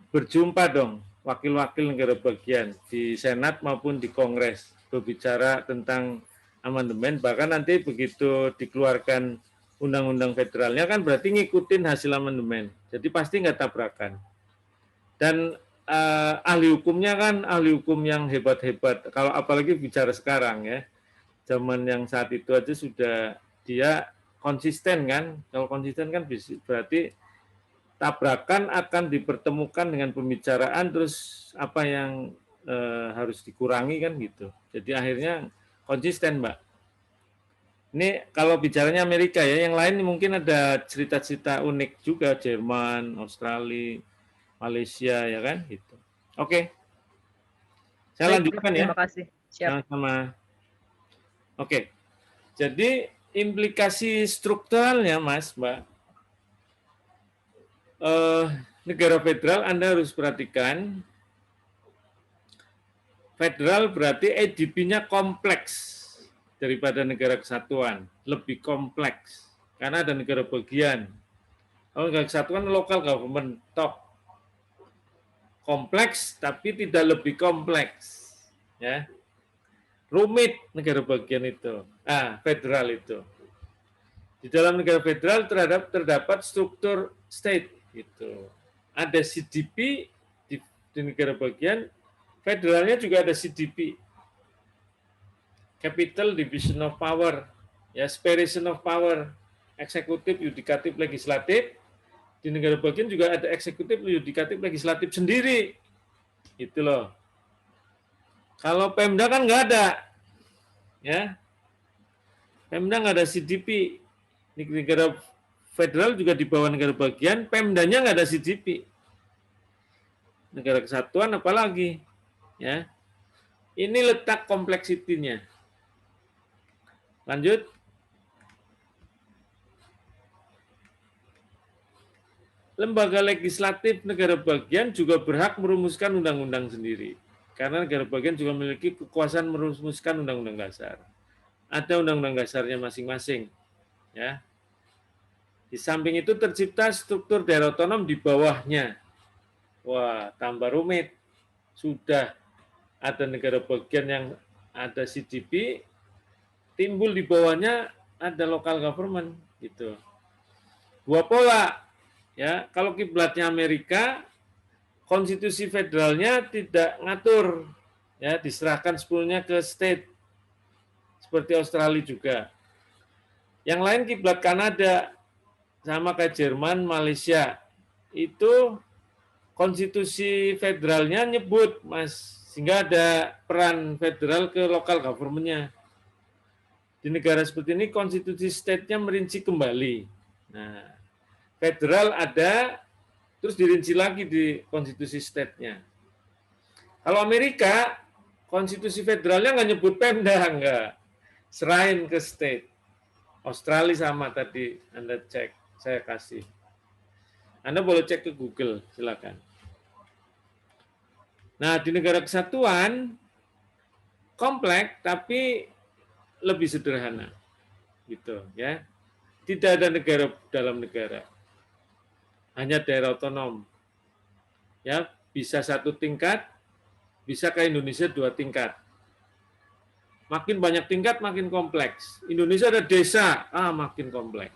berjumpa dong wakil-wakil negara bagian di Senat maupun di Kongres berbicara tentang amandemen, bahkan nanti begitu dikeluarkan undang-undang federalnya kan berarti ngikutin hasil amandemen. Jadi pasti nggak tabrakan. Dan ahli hukumnya kan ahli hukum yang hebat-hebat. Kalau apalagi bicara sekarang ya, zaman yang saat itu aja sudah dia konsisten kan. Kalau konsisten kan berarti tabrakan akan dipertemukan dengan pembicaraan, terus apa yang harus dikurangi kan gitu. Jadi akhirnya konsisten, Mbak. Ini kalau bicaranya Amerika ya, yang lain mungkin ada cerita-cerita unik juga, Jerman, Australia, Malaysia ya kan gitu. Oke. Saya lanjutkan ya. Terima kasih. Siap. Sama-sama. Oke. Jadi implikasi strukturalnya Mas, Mbak, negara federal Anda harus perhatikan, federal berarti EDP-nya kompleks daripada negara kesatuan, lebih kompleks karena ada negara bagian. Kalau negara kesatuan lokal government top, kompleks tapi tidak lebih kompleks, ya. Rumit negara bagian itu, federal itu. Di dalam negara federal terdapat struktur state gitu. Ada CDP di negara bagian, federalnya juga ada CDP, Capital Division of Power, ya, separation of power, eksekutif, yudikatif, legislatif. Di negara bagian juga ada eksekutif, yudikatif, legislatif sendiri. Itu loh. Kalau Pemda kan nggak ada, ya. Pemda nggak ada CDP. Di negara federal juga di bawah negara bagian, Pemdanya nggak ada CDP. Negara kesatuan apalagi, ya. Ini letak kompleksitinya. Lanjut. Lembaga legislatif negara bagian juga berhak merumuskan undang-undang sendiri. Karena negara bagian juga memiliki kekuasaan merumuskan undang-undang dasar. Ada undang-undang dasarnya masing-masing. Ya. Di samping itu tercipta struktur daerah otonom di bawahnya. Wah, tambah rumit. Sudah ada negara bagian yang ada CDP, timbul di bawahnya ada local government gitu. Dua pola. Ya, kalau kiblatnya Amerika, konstitusi federalnya tidak ngatur, ya diserahkan sepenuhnya ke state, seperti Australia juga. Yang lain kiblat Kanada, sama kayak Jerman, Malaysia, itu konstitusi federalnya nyebut, Mas, sehingga ada peran federal ke local government-nya. Di negara seperti ini konstitusi state-nya merinci kembali. Nah, federal ada, terus dirinci lagi di konstitusi state-nya. Kalau Amerika, konstitusi federalnya nggak nyebut Pemda, nggak. Serahin ke state. Australia sama tadi, Anda cek, saya kasih. Anda boleh cek ke Google, silakan. Nah, di negara kesatuan, kompleks, tapi lebih sederhana. Gitu, ya. Tidak ada negara dalam negara. Hanya daerah otonom. Ya, bisa satu tingkat, bisa ke Indonesia 2 tingkat. Makin banyak tingkat, makin kompleks. Indonesia ada desa, makin kompleks.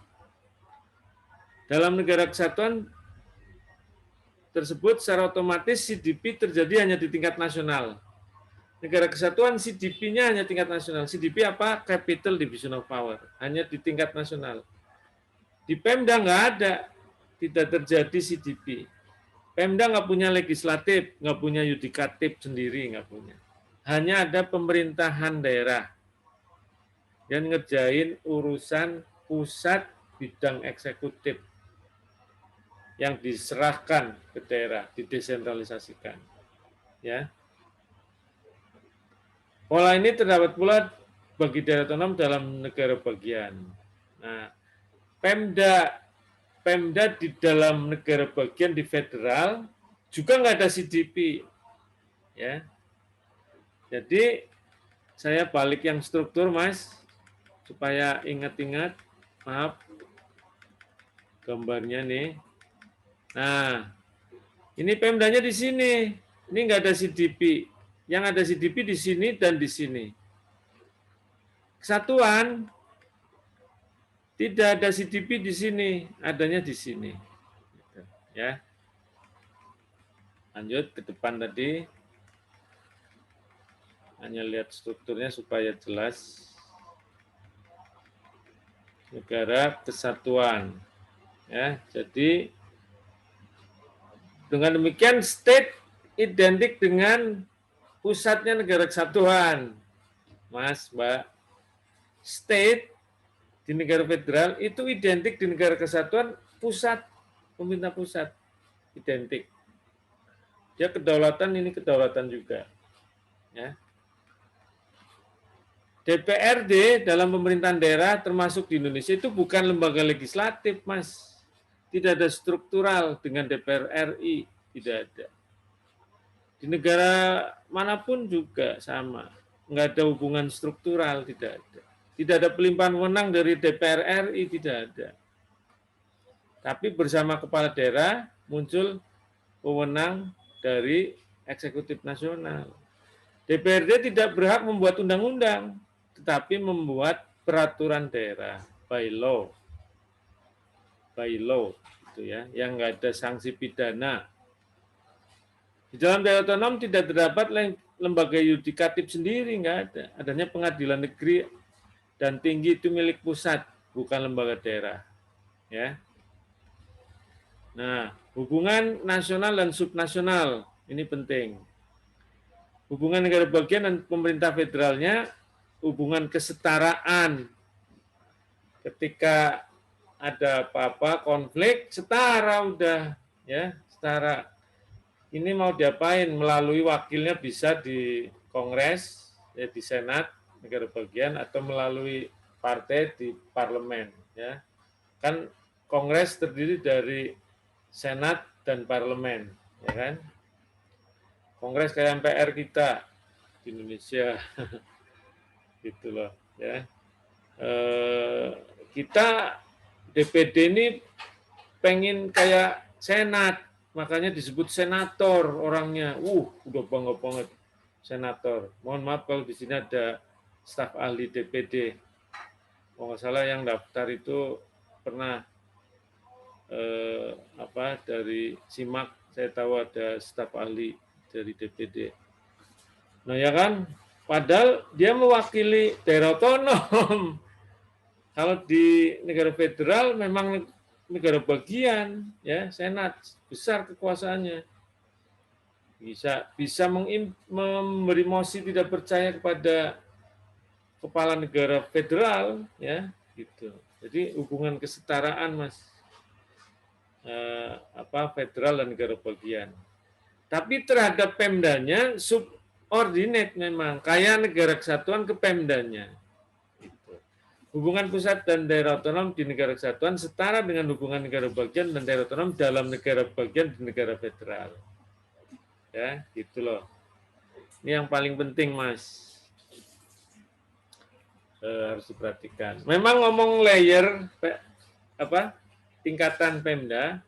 Dalam negara kesatuan tersebut secara otomatis CDP terjadi hanya di tingkat nasional. Negara kesatuan CDP-nya hanya tingkat nasional. CDP apa? Capital Division of Power. Hanya di tingkat nasional. Di Pemda nggak ada. Tidak terjadi CDP. Pemda nggak punya legislatif, nggak punya yudikatif sendiri, nggak punya. Hanya ada pemerintahan daerah yang ngerjain urusan pusat bidang eksekutif yang diserahkan ke daerah, didesentralisasikan. Ya. Pola ini terdapat pula bagi daerah otonom dalam negara bagian. Nah, Pemda di dalam negara bagian di federal juga nggak ada CDP, ya. Jadi saya balik yang struktur, Mas, supaya ingat-ingat. Maaf, gambarnya nih. Nah, ini Pemdanya di sini. Ini nggak ada CDP. Yang ada CDP di sini dan di sini. Kesatuan tidak ada CDP di sini, adanya di sini. Ya. Lanjut ke depan tadi. Hanya lihat strukturnya supaya jelas. Negara kesatuan. Ya, jadi dengan demikian state identik dengan pusatnya negara kesatuan. Mas, Mbak. State di negara federal itu identik di negara kesatuan pusat, pemerintah pusat. Identik. Dia kedaulatan, ini kedaulatan juga. Ya. DPRD dalam pemerintahan daerah termasuk di Indonesia itu bukan lembaga legislatif, Mas. Tidak ada struktural dengan DPR RI, tidak ada. Di negara manapun juga sama. Nggak ada hubungan struktural, tidak ada. Tidak ada pelimpahan wewenang dari DPR RI, tidak ada. Tapi bersama kepala daerah muncul wewenang dari eksekutif nasional. DPRD tidak berhak membuat undang-undang, tetapi membuat peraturan daerah, by law. By law, gitu ya, yang nggak ada sanksi pidana. Di dalam daerah otonom tidak terdapat lembaga yudikatif sendiri, nggak ada. Adanya pengadilan negeri dan tinggi itu milik pusat, bukan lembaga daerah. Ya. Nah, hubungan nasional dan subnasional ini penting. Hubungan negara bagian dan pemerintah federalnya, hubungan kesetaraan. Ketika ada apa-apa konflik setara udah ya, setara. Ini mau diapain, melalui wakilnya bisa di Kongres, ya di Senat negara bagian, atau melalui partai di parlemen ya. Kan Kongres terdiri dari Senat dan parlemen, ya kan? Kongres kayak MPR kita di Indonesia gitu loh ya. Kita DPD ini pengen kayak Senat, makanya disebut senator orangnya. Udah bangga banget senator. Mohon maaf kalau di sini ada staf ahli DPD. Kalau nggak salah yang daftar itu pernah dari SIMAK, saya tahu ada staf ahli dari DPD. Nah ya kan, padahal dia mewakili daerah otonom. Kalau di negara federal memang negara bagian, ya Senat besar kekuasaannya, bisa memberi mosi tidak percaya kepada kepala negara federal, ya gitu. Jadi hubungan kesetaraan, Mas, federal dan negara bagian. Tapi terhadap Pemdanya subordinate memang, kayak negara kesatuan ke Pemdanya. Gitu. Hubungan pusat dan daerah otonom di negara kesatuan setara dengan hubungan negara bagian dan daerah otonom dalam negara bagian di negara federal. Ya, gitu loh. Ini yang paling penting, Mas. Harus diperhatikan. Memang ngomong layer tingkatan Pemda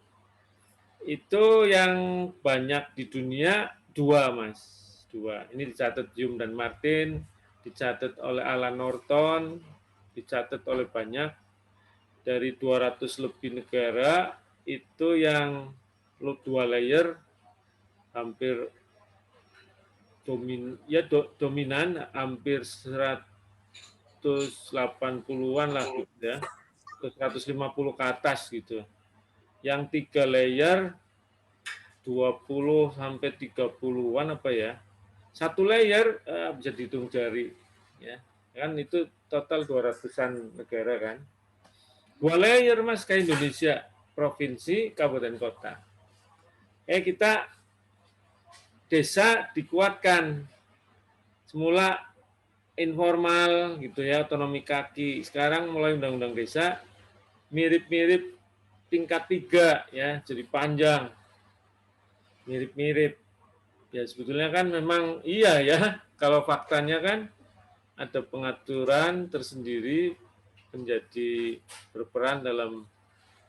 itu yang banyak di dunia dua, Mas. Dua. Ini dicatat Hume dan Martin, dicatat oleh Alan Norton, dicatat oleh banyak dari 200 lebih negara itu yang dua layer hampir dominan hampir 180-an lah gitu ya. 150 ke atas gitu. Yang 3 layer 20 sampai 30-an apa ya. Satu layer bisa dihitung jari ya. Kan itu total 200-an negara kan. 2 layer, Mas, kayak Indonesia, provinsi, kabupaten, kota. Kita desa dikuatkan. Semula informal gitu ya, otonomi kaki. Sekarang mulai undang-undang desa mirip-mirip tingkat 3 ya, jadi panjang. Mirip-mirip. Ya sebetulnya kan memang iya ya, kalau faktanya kan ada pengaturan tersendiri menjadi berperan dalam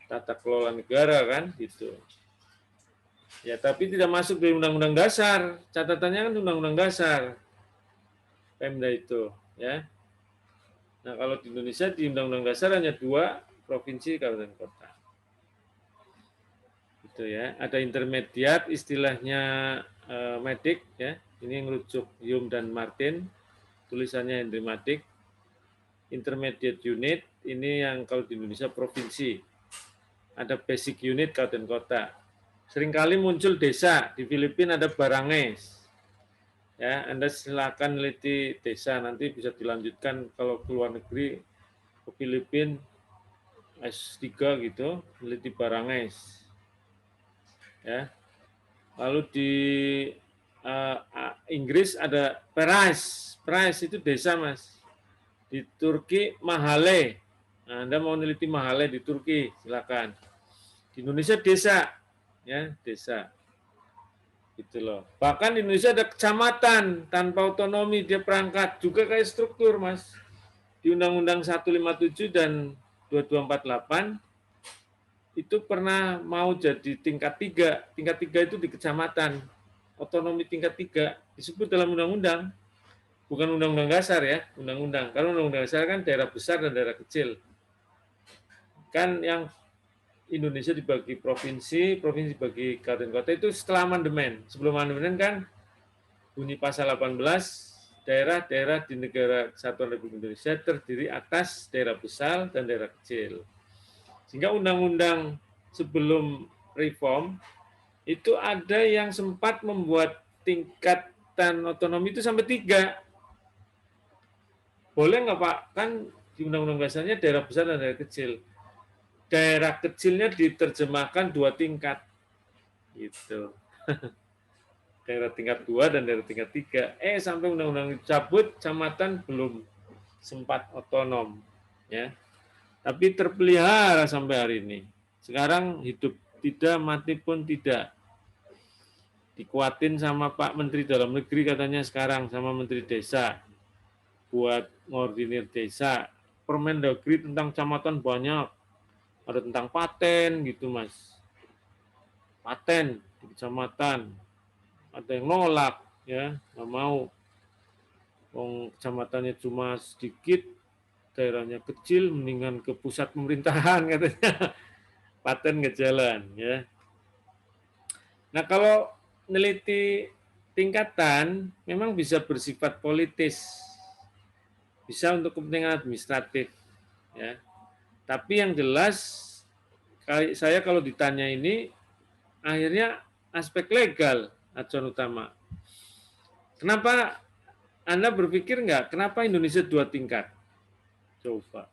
tata kelola negara kan gitu. Ya tapi tidak masuk di Undang-Undang Dasar. Catatannya kan Undang-Undang Dasar Pemda itu ya. Nah kalau di Indonesia di Undang-Undang Dasar hanya 2 provinsi, kabupaten, kota. Gitu ya. Ada intermediat istilahnya medik ya. Ini yang rujuk Hume dan Martin. Tulisannya Henry Madik. Intermediate unit ini yang kalau di Indonesia provinsi. Ada basic unit kabupaten, kota. Seringkali muncul desa, di Filipina ada Barangays. Ya, Anda silakan neliti desa, nanti bisa dilanjutkan kalau ke luar negeri, ke Filipina, S3 gitu, neliti Barangays. Ya. Lalu di Inggris ada Perais. Perais itu desa, Mas. Di Turki Mahalle. Nah, Anda mau neliti Mahalle di Turki, silakan. Di Indonesia desa, ya desa. Gitu loh. Bahkan di Indonesia ada kecamatan tanpa otonomi, dia perangkat juga kayak struktur, Mas. Di Undang-Undang 157 dan 2248 itu pernah mau jadi tingkat 3. Tingkat 3 itu di kecamatan. Otonomi tingkat 3 disebut dalam undang-undang. Bukan undang-undang dasar ya, undang-undang. Kalau undang-undang dasar kan daerah besar dan daerah kecil. Kan yang Indonesia dibagi provinsi, provinsi dibagi kabupaten kota itu setelah amandemen. Sebelum amandemen kan bunyi pasal 18, daerah-daerah di negara Kesatuan Republik Indonesia terdiri atas daerah besar dan daerah kecil. Sehingga undang-undang sebelum reform itu ada yang sempat membuat tingkatan otonomi itu sampai 3. Boleh nggak Pak? Kan di undang-undang dasarnya daerah besar dan daerah kecil. daerah kecilnya diterjemahkan 2 tingkat, gitu. Daerah tingkat 2 dan daerah tingkat 3. Sampai undang-undang dicabut, kecamatan belum sempat otonom, ya. Tapi terpelihara sampai hari ini. Sekarang hidup tidak, mati pun tidak. Dikuatin sama Pak Menteri Dalam Negeri katanya sekarang, sama Menteri Desa, buat ngordinir desa. Permendagri tentang kecamatan banyak, ada tentang paten gitu Mas. Paten di kecamatan, ada yang nolak, ya nggak mau. Kecamatannya cuma sedikit, daerahnya kecil, mendingan ke pusat pemerintahan katanya. Paten nggak jalan, ya. Nah kalau neliti tingkatan, memang bisa bersifat politis, bisa untuk kepentingan administratif, ya. Tapi yang jelas, saya kalau ditanya ini, akhirnya aspek legal acuan utama. Kenapa Anda berpikir nggak, kenapa Indonesia 2 tingkat? Coba.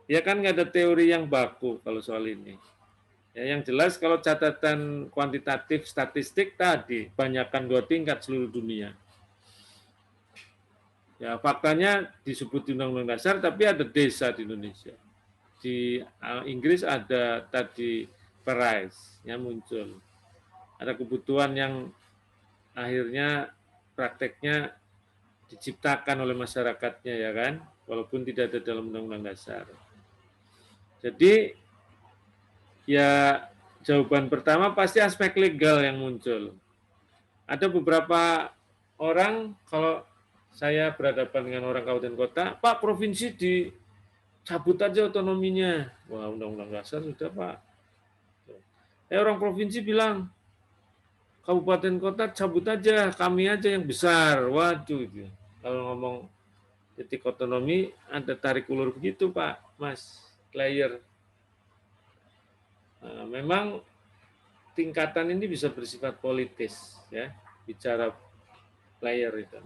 Ya kan nggak ada teori yang baku kalau soal ini. Ya, yang jelas kalau catatan kuantitatif statistik tadi, banyakkan 2 tingkat seluruh dunia. Ya, faktanya disebut di Undang-Undang Dasar, tapi ada desa di Indonesia. Di Inggris ada tadi price yang muncul. Ada kebutuhan yang akhirnya prakteknya diciptakan oleh masyarakatnya, ya kan, walaupun tidak ada dalam Undang-Undang Dasar. Jadi ya jawaban pertama pasti aspek legal yang muncul. Ada beberapa orang, kalau saya berhadapan dengan orang kabupaten kota, Pak, provinsi dicabut aja otonominya. Wah, Undang-Undang Dasar sudah, Pak. Orang provinsi bilang, kabupaten kota cabut aja, kami aja yang besar. Waduh, itu. Kalau ngomong titik otonomi, ada tarik ulur begitu, Pak, Mas, player. Nah, memang tingkatan ini bisa bersifat politis, ya, bicara player itu.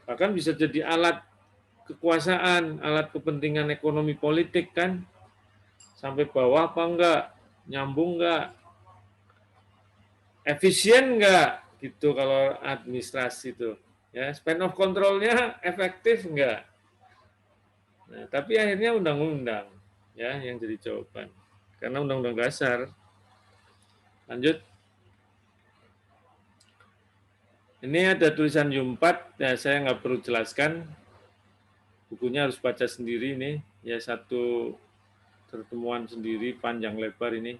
Bahkan bisa jadi alat kekuasaan, alat kepentingan ekonomi politik kan, sampai bawah apa enggak, nyambung enggak, efisien enggak, gitu kalau administrasi itu. Ya, span of control-nya efektif enggak. Nah, tapi akhirnya undang-undang, ya, yang jadi jawaban. Karena Undang-Undang Dasar. Lanjut. Ini ada tulisan Y4, ya saya nggak perlu jelaskan. Bukunya harus baca sendiri ini, ya satu pertemuan sendiri panjang lebar ini.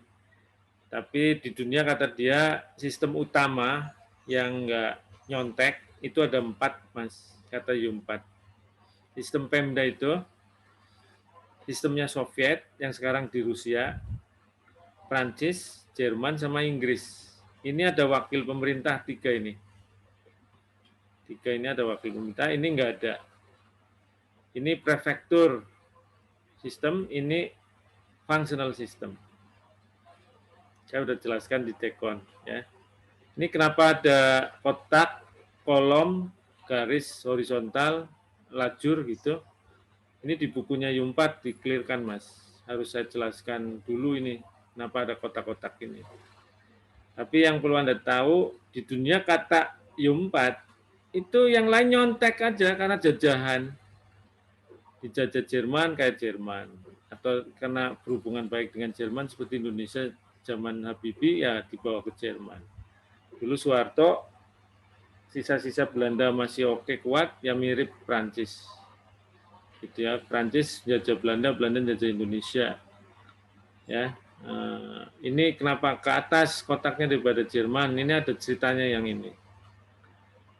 Tapi di dunia kata dia sistem utama yang nggak nyontek itu ada 4, Mas, kata Y4. Sistem Pemda itu sistemnya Soviet yang sekarang di Rusia, Prancis, Jerman, sama Inggris. Ini ada wakil pemerintah 3 ini. 3 ini ada wakil pemerintah, ini enggak ada. Ini prefektur sistem, ini functional system. Saya sudah jelaskan di Tekon, ya. Ini kenapa ada kotak, kolom, garis horizontal, lajur gitu. Ini di bukunya Y4 di-clear-kan, Mas. Harus saya jelaskan dulu ini kenapa ada kotak-kotak ini. Tapi yang perlu Anda tahu, di dunia kata Y4 itu yang lain nyontek aja karena jajahan. Dijajah Jerman kayak Jerman. Atau karena berhubungan baik dengan Jerman seperti Indonesia zaman Habibie ya dibawa ke Jerman. Dulu Soeharto, sisa-sisa Belanda masih oke kuat, ya mirip Prancis. Gitu ya, Prancis jajah Belanda, Belanda jajah Indonesia. Ya, ini kenapa ke atas kotaknya daripada Jerman? Ini ada ceritanya yang ini.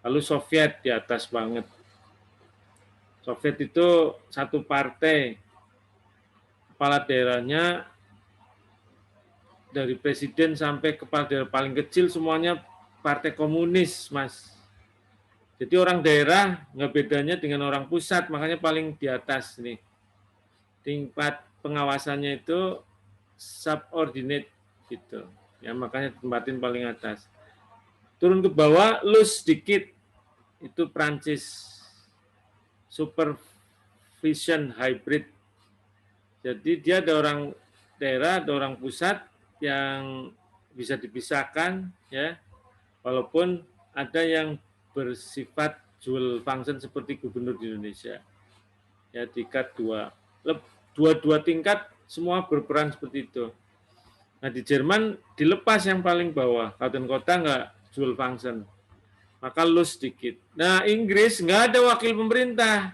Lalu Soviet di atas banget. Soviet itu satu partai, kepala daerahnya dari presiden sampai kepala daerah paling kecil semuanya partai komunis, Mas. Jadi orang daerah nggak bedanya dengan orang pusat, makanya paling di atas nih. Tingkat pengawasannya itu subordinate gitu. Ya makanya tempatin paling atas. Turun ke bawah, loose sedikit. Itu Prancis, vision hybrid. Jadi dia ada orang daerah, ada orang pusat yang bisa dipisahkan, ya, walaupun ada yang bersifat dual function seperti gubernur di Indonesia, ya, tingkat dua tingkat semua berperan seperti itu. Nah di Jerman dilepas yang paling bawah, kabupaten kota nggak dual function, maka loose sedikit. Nah Inggris nggak ada wakil pemerintah,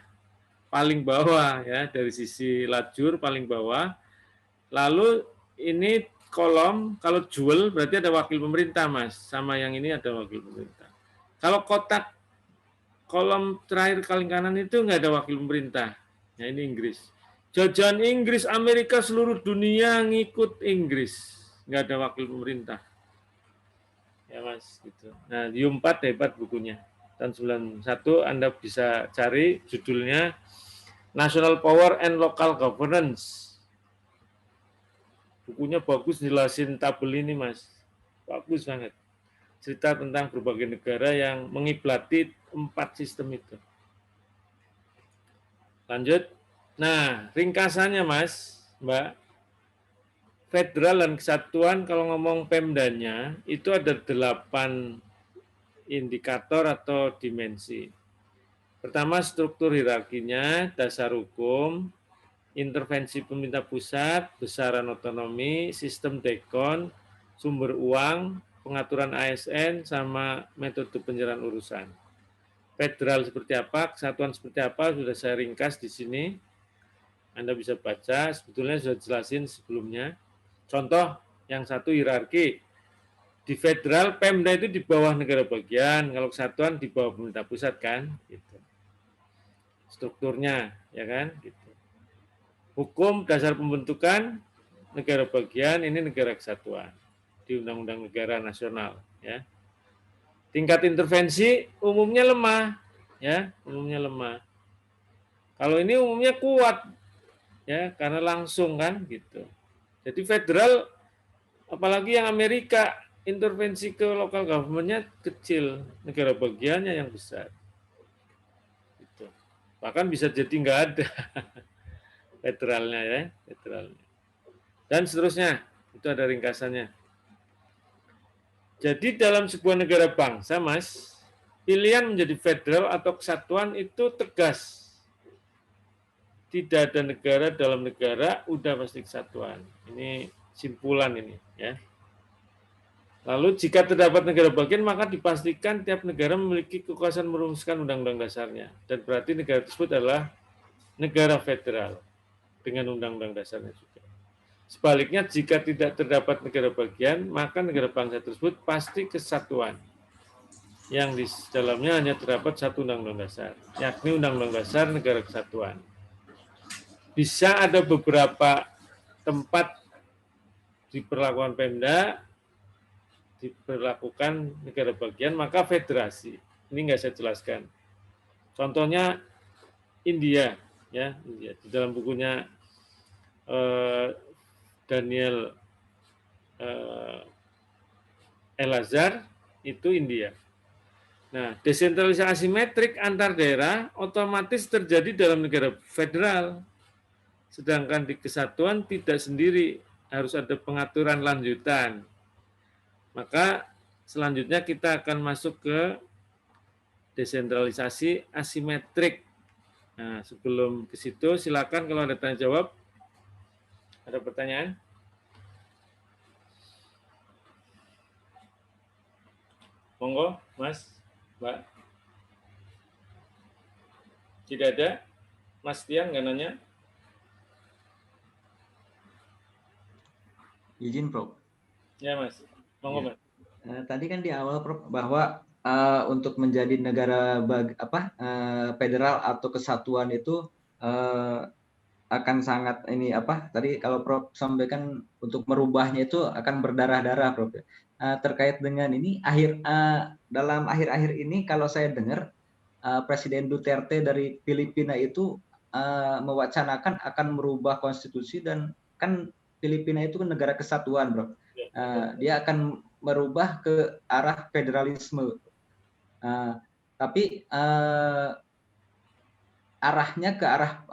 paling bawah, ya, dari sisi lajur paling bawah. Lalu ini kolom, kalau jewel berarti ada wakil pemerintah, Mas. Sama yang ini ada wakil pemerintah. Kalau kotak kolom terakhir paling kanan itu nggak ada wakil pemerintah. Nah ini Inggris. Jajahan Inggris, Amerika, seluruh dunia ngikut Inggris. Nggak ada wakil pemerintah. Ya Mas, gitu. Nah, U4 hebat bukunya. Tahun 91 Anda bisa cari judulnya National Power and Local Governance. Bukunya bagus, jelasin tabel ini, Mas. Bagus banget. Cerita tentang berbagai negara yang mengiblati 4 sistem itu. Lanjut. Nah, ringkasannya, Mas, Mbak. Federal dan kesatuan, kalau ngomong Pemdanya, itu ada 8 indikator atau dimensi. Pertama, struktur hierarkinya, dasar hukum, intervensi pemerintah pusat, besaran otonomi, sistem dekon, sumber uang, pengaturan ASN, sama metode penyerahan urusan. Federal seperti apa, kesatuan seperti apa, sudah saya ringkas di sini. Anda bisa baca, sebetulnya sudah jelasin sebelumnya. Contoh, yang satu hierarki. Di federal, Pemda itu di bawah negara bagian, kalau kesatuan di bawah pemerintah pusat kan, gitu. Strukturnya, ya kan, gitu. Hukum dasar pembentukan negara bagian, ini negara kesatuan di Undang-Undang Negara Nasional, ya. Tingkat intervensi umumnya lemah, ya, umumnya lemah. Kalau ini umumnya kuat, ya, karena langsung kan, gitu. Jadi federal, apalagi yang Amerika, intervensi ke local government-nya kecil, negara bagiannya yang besar. Gitu. Bahkan bisa jadi nggak ada federalnya, ya, federalnya. Dan seterusnya, itu ada ringkasannya. Jadi dalam sebuah negara bangsa, Mas, pilihan menjadi federal atau kesatuan itu tegas. Tidak ada negara dalam negara, udah pasti kesatuan. Ini simpulan ini, ya. Lalu jika terdapat negara bagian, maka dipastikan tiap negara memiliki kekuasaan merumuskan undang-undang dasarnya. Dan berarti negara tersebut adalah negara federal dengan undang-undang dasarnya juga. Sebaliknya, jika tidak terdapat negara bagian, maka negara bangsa tersebut pasti kesatuan. Yang di dalamnya hanya terdapat satu undang-undang dasar, yakni undang-undang dasar negara kesatuan. Bisa ada beberapa tempat diperlakukan Pemda, diperlakukan negara bagian, maka federasi. Ini nggak saya jelaskan. Contohnya India, ya, India. Di dalam bukunya Daniel El-Azhar itu India. Nah, desentralisasi asimetrik antar daerah otomatis terjadi dalam negara federal. Sedangkan di kesatuan tidak sendiri, harus ada pengaturan lanjutan. Maka selanjutnya kita akan masuk ke desentralisasi asimetrik. Nah, sebelum ke situ silakan kalau ada tanya jawab. Ada pertanyaan? Monggo, Mas, Mbak. Tidak ada? Mas Tian nggak nanya? Izin, Prof. Ya, Mas. Monggo, Ya. Mas. Tadi kan di awal, Prof, bahwa untuk menjadi negara federal atau kesatuan itu akan sangat ini apa? Tadi kalau Prof sampaikan untuk merubahnya itu akan berdarah-darah, Prof. Terkait dengan ini dalam akhir-akhir ini kalau saya dengar Presiden Duterte dari Filipina itu mewacanakan akan merubah konstitusi, dan kan Filipina itu negara kesatuan, Bro. Dia akan merubah ke arah federalisme. Tapi arahnya ke arah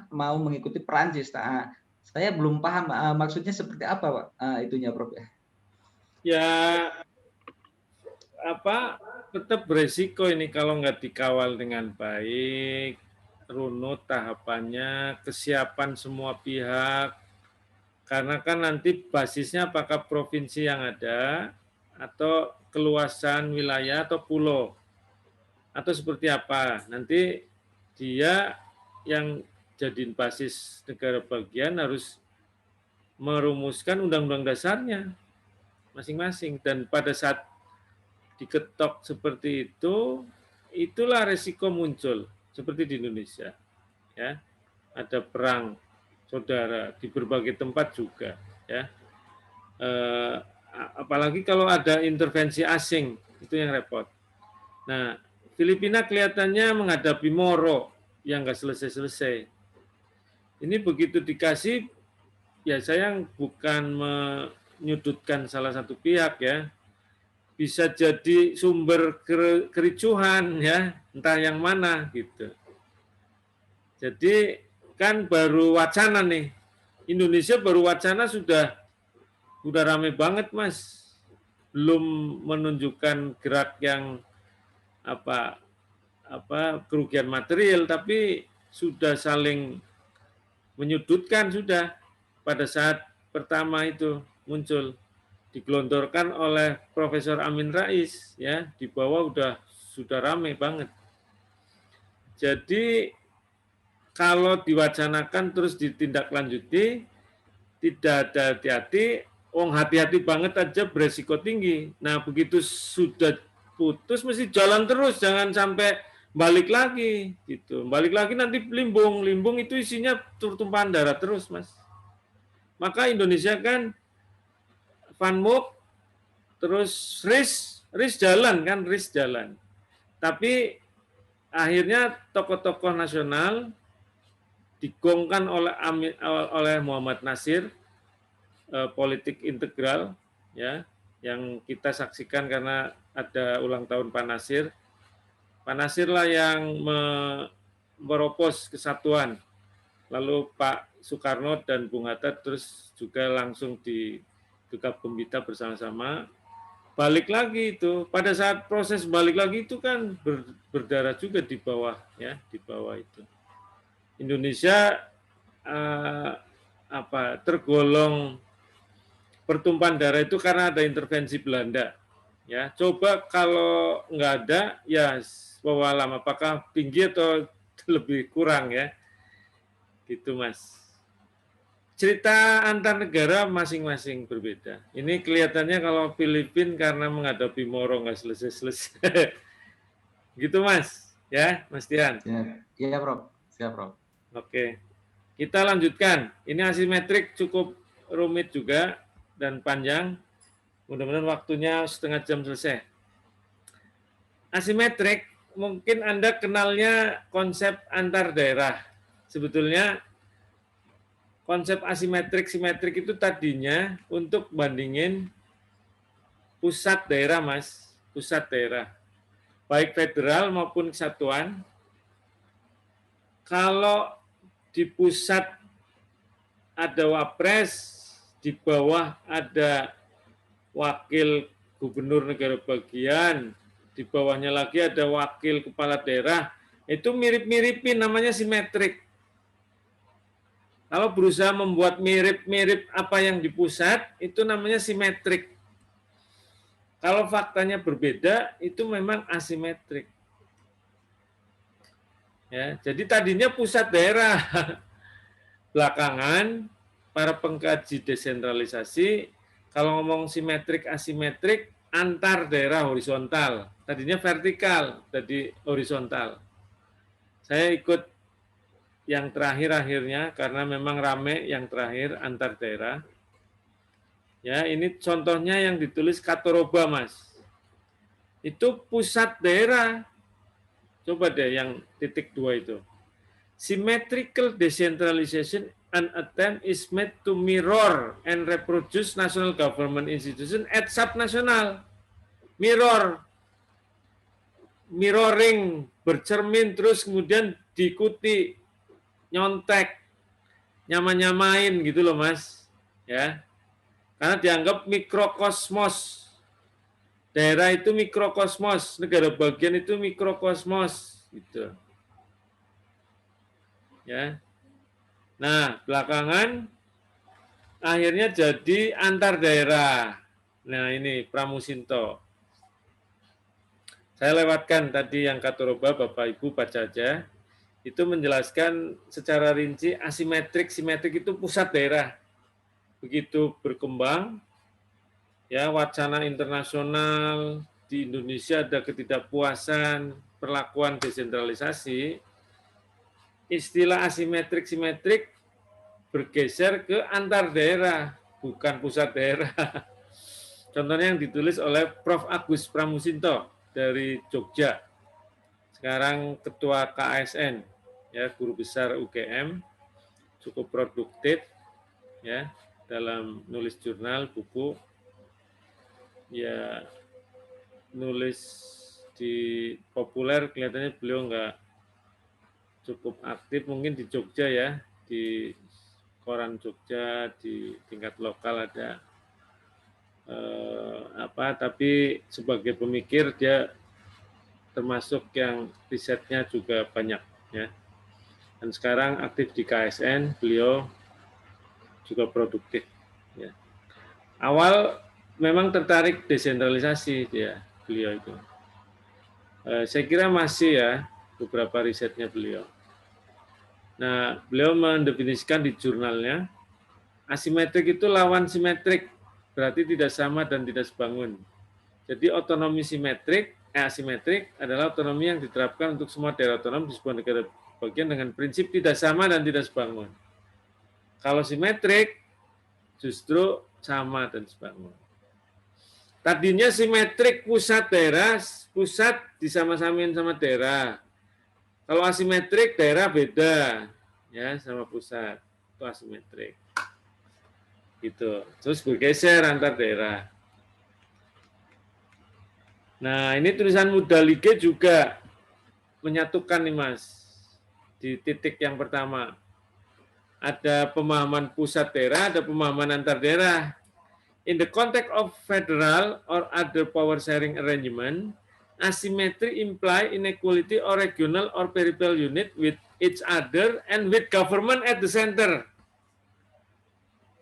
mau mengikuti Perancis. Nah, saya belum paham maksudnya seperti apa, Pak, itunya, Prof. Ya, tetap beresiko ini kalau nggak dikawal dengan baik, runut tahapannya, kesiapan semua pihak, karena kan nanti basisnya apakah provinsi yang ada, atau keluasan wilayah, atau pulau, atau seperti apa. Nanti dia yang jadiin basis negara bagian harus merumuskan undang-undang dasarnya masing-masing. Dan pada saat diketok seperti itu, itulah resiko muncul seperti di Indonesia. Ya, ada perang saudara di berbagai tempat juga. Ya, apalagi kalau ada intervensi asing, itu yang repot. Nah, Filipina kelihatannya menghadapi Moro yang nggak selesai-selesai. Ini begitu dikasih, ya saya bukan menyudutkan salah satu pihak ya, bisa jadi sumber kericuhan ya, entah yang mana gitu. Jadi kan baru wacana nih, Indonesia baru wacana sudah rame banget Mas, belum menunjukkan gerak yang kerugian material, tapi sudah saling menyudutkan sudah pada saat pertama itu muncul, digelontorkan oleh Profesor Amin Rais ya, di bawah sudah ramai banget. Jadi kalau diwacanakan terus ditindaklanjuti, tidak ada hati-hati, hati-hati banget aja beresiko tinggi. Nah begitu sudah putus mesti jalan terus, jangan sampai balik lagi gitu. Balik lagi nanti limbung itu isinya tumpahan darah terus Mas. Maka Indonesia kan FANMUK terus RIS jalan kan, RIS jalan. Tapi akhirnya tokoh-tokoh nasional digongkan oleh Muhammad Nasir, politik integral ya, yang kita saksikan karena ada ulang tahun Pak Nasir. Pak Nasir lah yang meropos kesatuan. Lalu Pak Soekarno dan Bung Hatta terus juga langsung digegap gembita bersama-sama. Balik lagi itu, pada saat proses balik lagi itu kan berdarah juga di bawah ya, di bawah itu. Indonesia tergolong pertumpahan darah itu karena ada intervensi Belanda. Ya, coba kalau nggak ada, ya wawalam apakah tinggi atau lebih kurang ya, gitu Mas. Cerita antar negara masing-masing berbeda. Ini kelihatannya kalau Filipina karena menghadapi Moro nggak selesai-selesai, gitu Mas. Ya, Mas Tian. Iya, Prof. Siap, Prof. Oke, kita lanjutkan. Ini asimetrik cukup rumit juga dan panjang. Mudah-mudahan waktunya setengah jam selesai. Asimetrik, mungkin Anda kenalnya konsep antar daerah. Sebetulnya konsep asimetrik, simetrik itu tadinya untuk bandingin pusat daerah, Mas. Pusat daerah. Baik federal maupun kesatuan. Kalau di pusat ada wapres, di bawah ada wakil gubernur negara bagian, di bawahnya lagi ada wakil kepala daerah, itu mirip-miripin, namanya simetrik. Kalau berusaha membuat mirip-mirip apa yang di pusat, itu namanya simetrik. Kalau faktanya berbeda, itu memang asimetrik. Ya, jadi tadinya pusat daerah. Belakangan, para pengkaji desentralisasi, kalau ngomong simetrik, asimetrik, antar daerah horizontal. Tadinya vertikal, jadi horizontal. Saya ikut yang terakhir-akhirnya, karena memang rame yang terakhir, antar daerah. Ya, ini contohnya yang ditulis Katoroba, Mas. Itu pusat daerah. Coba deh yang titik 2 itu. Symmetrical decentralization, an attempt is made to mirror and reproduce national government institution at subnational. Mirror. mirroring, bercermin, terus kemudian diikuti, nyontek, nyama-nyamain gitu loh Mas. Ya. Karena dianggap mikrokosmos. Daerah itu mikrokosmos, negara bagian itu mikrokosmos gitu. Ya. Nah, belakangan akhirnya jadi antar daerah. Nah, ini Pramusinto. Saya lewatkan tadi yang Katoroba, Bapak Ibu baca aja. Itu menjelaskan secara rinci asimetrik, simetrik itu pusat daerah. Begitu berkembang, ya wacana internasional di Indonesia ada ketidakpuasan perlakuan desentralisasi, istilah asimetrik, simetrik bergeser ke antar daerah, bukan pusat daerah. Contohnya yang ditulis oleh Prof. Agus Pramusinto dari Jogja, sekarang Ketua KASN, ya Guru Besar UGM, cukup produktif, ya dalam nulis jurnal, buku, ya nulis di populer kelihatannya beliau nggak cukup aktif, mungkin di Jogja ya, di koran Jogja, di tingkat lokal ada tapi sebagai pemikir dia termasuk yang risetnya juga banyak ya. Dan sekarang aktif di KSN, beliau juga produktif ya. Awal memang tertarik desentralisasi dia, beliau itu. Saya kira masih ya beberapa risetnya beliau. Nah, beliau mendefinisikan di jurnalnya asimetrik itu lawan simetrik, berarti tidak sama dan tidak sebangun. Jadi otonomi asimetrik adalah otonomi yang diterapkan untuk semua daerah otonom di sebuah negara bagian dengan prinsip tidak sama dan tidak sebangun. Kalau simetrik justru sama dan sebangun. Tadinya simetrik pusat daerah, pusat disama-samain sama daerah. Kalau asimetrik daerah beda ya sama pusat, itu asimetrik. Gitu. Terus bergeser antar daerah. Nah, ini tulisan Mudalige juga menyatukan nih Mas. Di titik yang pertama. Ada pemahaman pusat daerah, ada pemahaman antar daerah. In the context of federal or other power sharing arrangement, asymmetry imply inequality or regional or peripheral unit with each other and with government at the center.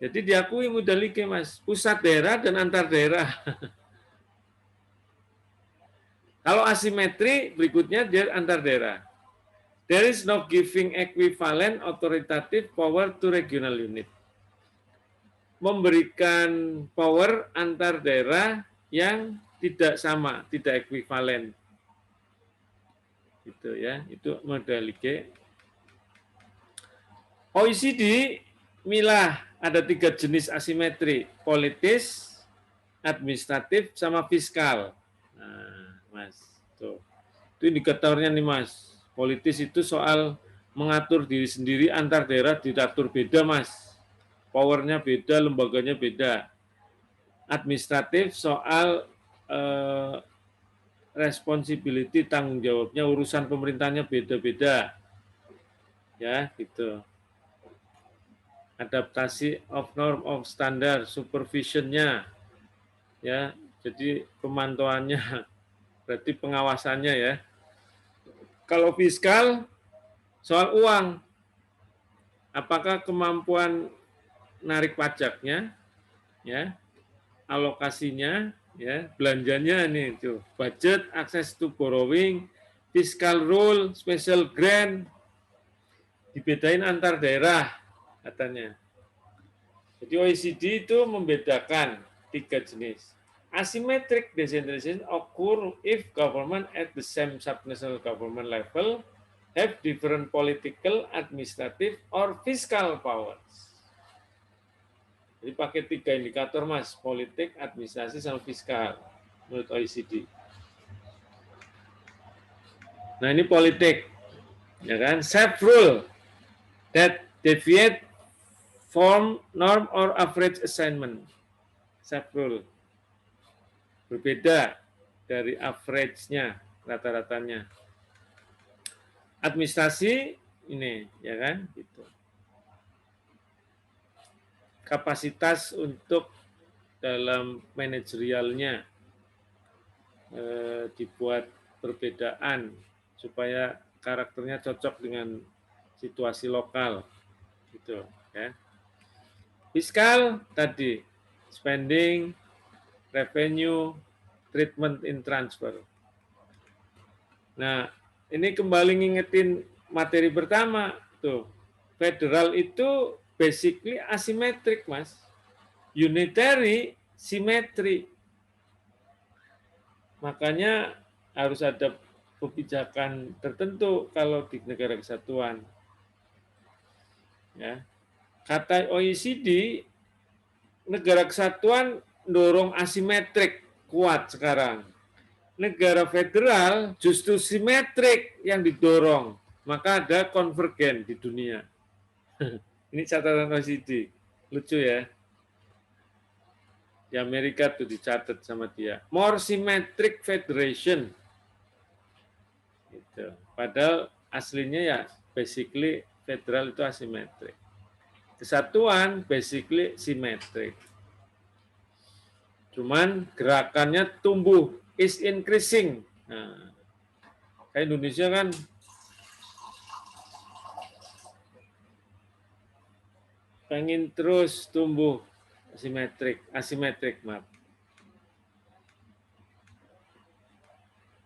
Jadi diakui Mudalige Mas, pusat daerah dan antar daerah. Kalau asimetri berikutnya dia antar daerah. There is no giving equivalent authoritative power to regional unit. Memberikan power antar daerah yang tidak sama, tidak ekuivalen. Itu ya, itu Mudalige. OECD milah ada 3 jenis asimetri, politis, administratif, sama fiskal. Nah, Mas, tuh. Itu indikatornya nih Mas. Politis itu soal mengatur diri sendiri, antar daerah diatur beda Mas. Powernya beda, lembaganya beda. Administratif soal responsibility, tanggung jawabnya, urusan pemerintahnya beda-beda. Ya, gitu. Adaptasi of norm of standar, supervisionnya. Ya, jadi pemantauannya, berarti pengawasannya ya. Kalau fiskal, soal uang, apakah kemampuan narik pajaknya, ya, alokasinya, ya, belanjanya nih, tuh, budget, access to borrowing, fiscal rule, special grant, dibedain antar daerah, katanya. Jadi OECD itu membedakan 3 jenis. Asymmetric decentralization occur if government at the same subnational government level have different political, administrative, or fiscal powers. Jadi pakai 3 indikator Mas, politik, administrasi, sama fiskal menurut OECD. Nah ini politik, ya kan? Set rule that deviate from norm or average assignment. Set rule berbeda dari average-nya. rata-ratanya. Administrasi ini, ya kan, gitu. Kapasitas untuk dalam manajerialnya dibuat perbedaan supaya karakternya cocok dengan situasi lokal, gitu, ya. Fiskal tadi, spending, revenue, treatment in transfer. Nah, ini kembali ngingetin materi pertama tuh. Federal itu basically asimetrik, Mas. Unitary, simetri. Makanya harus ada kebijakan tertentu kalau di negara kesatuan. Ya. Kata OECD, negara kesatuan dorong asimetrik kuat sekarang. Negara federal justru simetrik yang didorong. Maka ada konvergen di dunia. Ini catatan OECD. Lucu ya. Di Amerika tuh dicatat sama dia. More symmetric federation. Gitu. Padahal aslinya ya basically federal itu asimetrik. Kesatuan basically simetrik. Cuman gerakannya tumbuh, is increasing. Nah, kayak Indonesia kan pengen terus tumbuh asimetrik, maaf.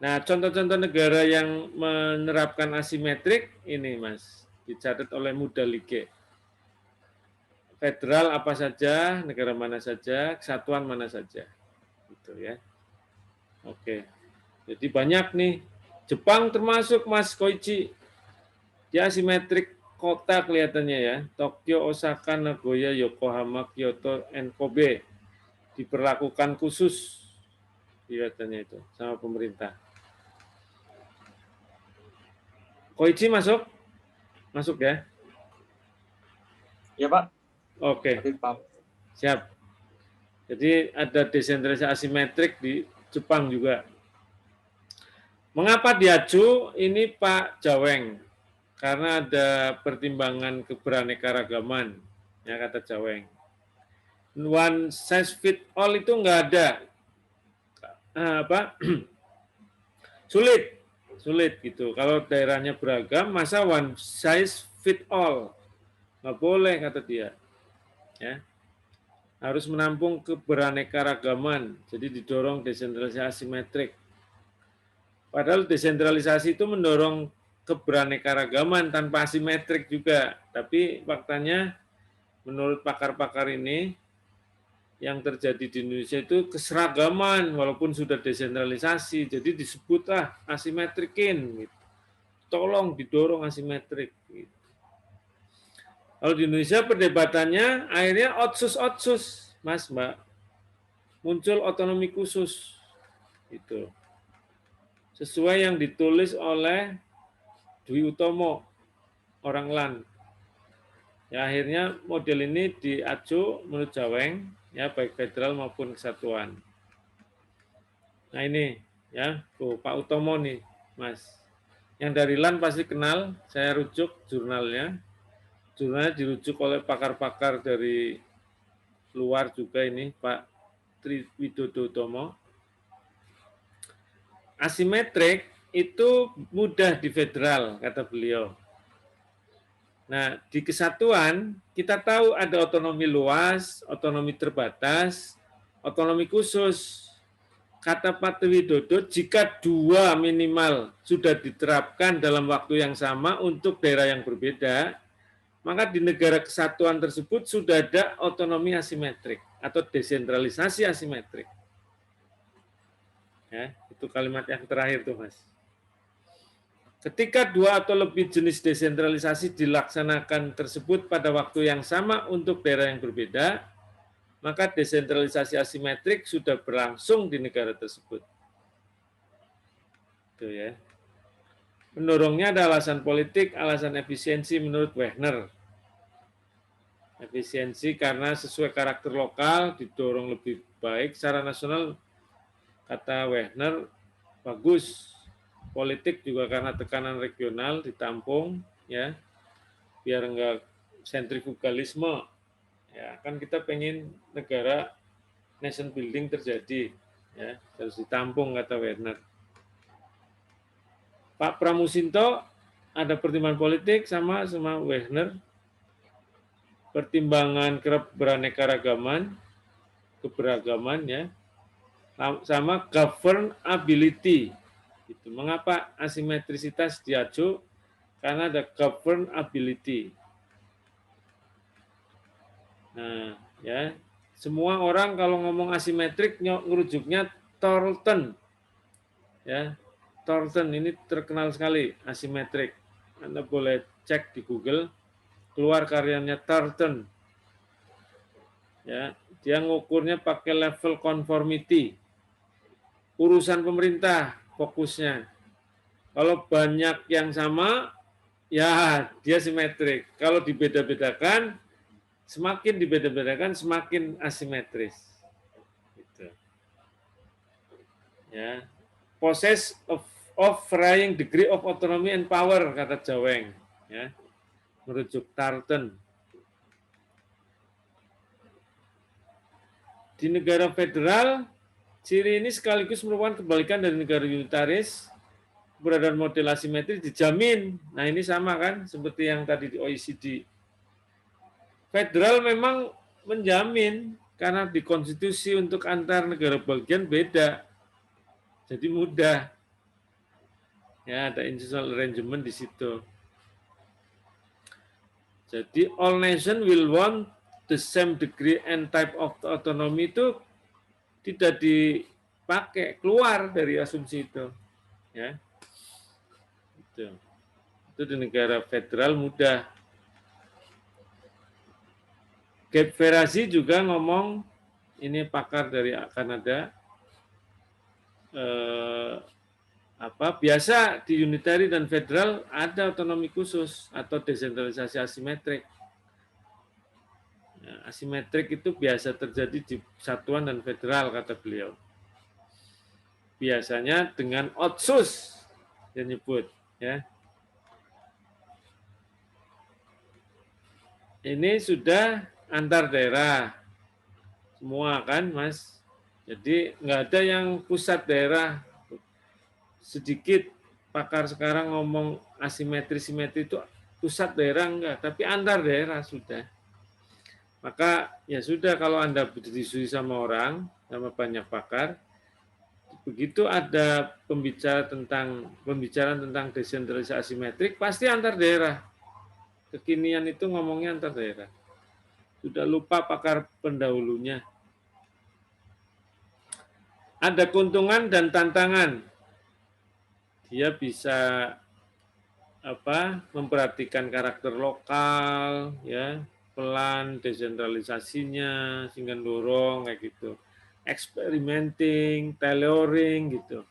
Nah, contoh-contoh negara yang menerapkan asimetrik ini, Mas, dicatat oleh Mudalige. Federal apa saja, negara mana saja, kesatuan mana saja. Gitu ya. Oke. Jadi banyak nih. Jepang termasuk, Mas Koichi. Dia asimetrik kota kelihatannya ya. Tokyo, Osaka, Nagoya, Yokohama, Kyoto, dan Kobe. Diperlakukan khusus kelihatannya itu sama pemerintah. Koichi masuk? Masuk ya? Ya, Pak. Oke. Siap. Jadi ada desentralisasi asimetrik di Jepang juga. Mengapa diaju? Ini Pak Jaweng. Karena ada pertimbangan keberaneka-ragaman, ya kata Jaweng. One size fit all itu nggak ada. Sulit gitu. Kalau daerahnya beragam, masa one size fit all? Nggak boleh, kata dia. Ya. Harus menampung keberaneka-ragaman. Jadi didorong desentralisasi asimetrik. Padahal desentralisasi itu mendorong keberaneka-ragaman tanpa asimetrik juga. Tapi faktanya menurut pakar-pakar ini yang terjadi di Indonesia itu keseragaman walaupun sudah desentralisasi. Jadi disebutlah asimetrikin. Gitu. Tolong didorong asimetrik. Gitu. Kalau di Indonesia perdebatannya akhirnya otsus, Mas, Mbak. Muncul otonomi khusus. Gitu. Sesuai yang ditulis oleh Dwi Utomo, orang LAN. Ya, akhirnya model ini diaju menurut Jaweng, ya baik federal maupun kesatuan. Nah ini, ya, tuh Pak Utomo nih, Mas. Yang dari LAN pasti kenal, saya rujuk jurnalnya. Jurnalnya dirujuk oleh pakar-pakar dari luar juga ini, Pak Tri Widodo Utomo. Asimetrik itu mudah di federal, kata beliau. Nah, di kesatuan kita tahu ada otonomi luas, otonomi terbatas, otonomi khusus. Kata Pak Widodo, jika dua minimal sudah diterapkan dalam waktu yang sama untuk daerah yang berbeda, maka di negara kesatuan tersebut sudah ada otonomi asimetrik atau desentralisasi asimetrik. Ya, itu kalimat yang terakhir tuh, Mas. Ketika dua atau lebih jenis desentralisasi dilaksanakan tersebut pada waktu yang sama untuk daerah yang berbeda, maka desentralisasi asimetrik sudah berlangsung di negara tersebut. Itu ya. Mendorongnya ada alasan politik, alasan efisiensi menurut Wehner. Efisiensi karena sesuai karakter lokal didorong lebih baik secara nasional, kata Wehner, bagus. politik juga karena tekanan regional ditampung, ya, biar enggak sentrifugalisme. Ya, kan kita pengen negara nation building terjadi, ya, harus ditampung kata Werner. Pak Pramusinto ada pertimbangan politik sama Werner, pertimbangan keberagaman ya, sama governability. Gitu. Mengapa asimetrisitas diacu? Karena ada governability. Nah, ya, semua orang kalau ngomong asimetrik ngerujuknya Thornton. Ya, Thornton ini terkenal sekali asimetrik. Anda boleh cek di Google, keluar karyanya Thornton. Ya, dia ngukurnya pakai level conformity. Urusan pemerintah fokusnya. Kalau banyak yang sama, ya dia simetrik. Kalau dibeda-bedakan, semakin asimetris. Gitu. Ya, possess of varying degree of autonomy and power, kata Jaweng, ya, merujuk Thornton. Di negara federal, ciri ini sekaligus merupakan kebalikan dari negara unitaris. Keberadaan model asimetris dijamin. Nah, ini sama kan seperti yang tadi di OECD. Federal memang menjamin karena di konstitusi untuk antar negara bagian beda. Jadi mudah. Ya, ada institutional arrangement di situ. Jadi all nation will want the same degree and type of autonomy itu tidak dipakai, keluar dari asumsi itu. Ya. Itu di negara federal mudah. Gabe Ferrazzi juga ngomong, ini pakar dari Kanada, biasa di unitary dan federal ada otonomi khusus atau desentralisasi asimetrik. Ya, asimetrik itu biasa terjadi di satuan dan federal, kata beliau. Biasanya dengan otsus dia nyebut, ya. Ini sudah antar daerah semua kan, Mas. Jadi nggak ada yang pusat daerah. Sedikit pakar sekarang ngomong asimetri-simetri itu pusat daerah enggak, tapi antar daerah sudah. Maka ya sudah, kalau Anda berdiskusi sama orang, sama banyak pakar, begitu ada pembicaraan tentang desentralisasi asimetrik, pasti antar daerah. Kekinian itu ngomongnya antar daerah. Sudah lupa pakar pendahulunya. Ada keuntungan dan tantangan. Dia bisa memperhatikan karakter lokal, ya, pelan desentralisasinya sehingga dorong kayak gitu. Experimenting, tailoring gitu.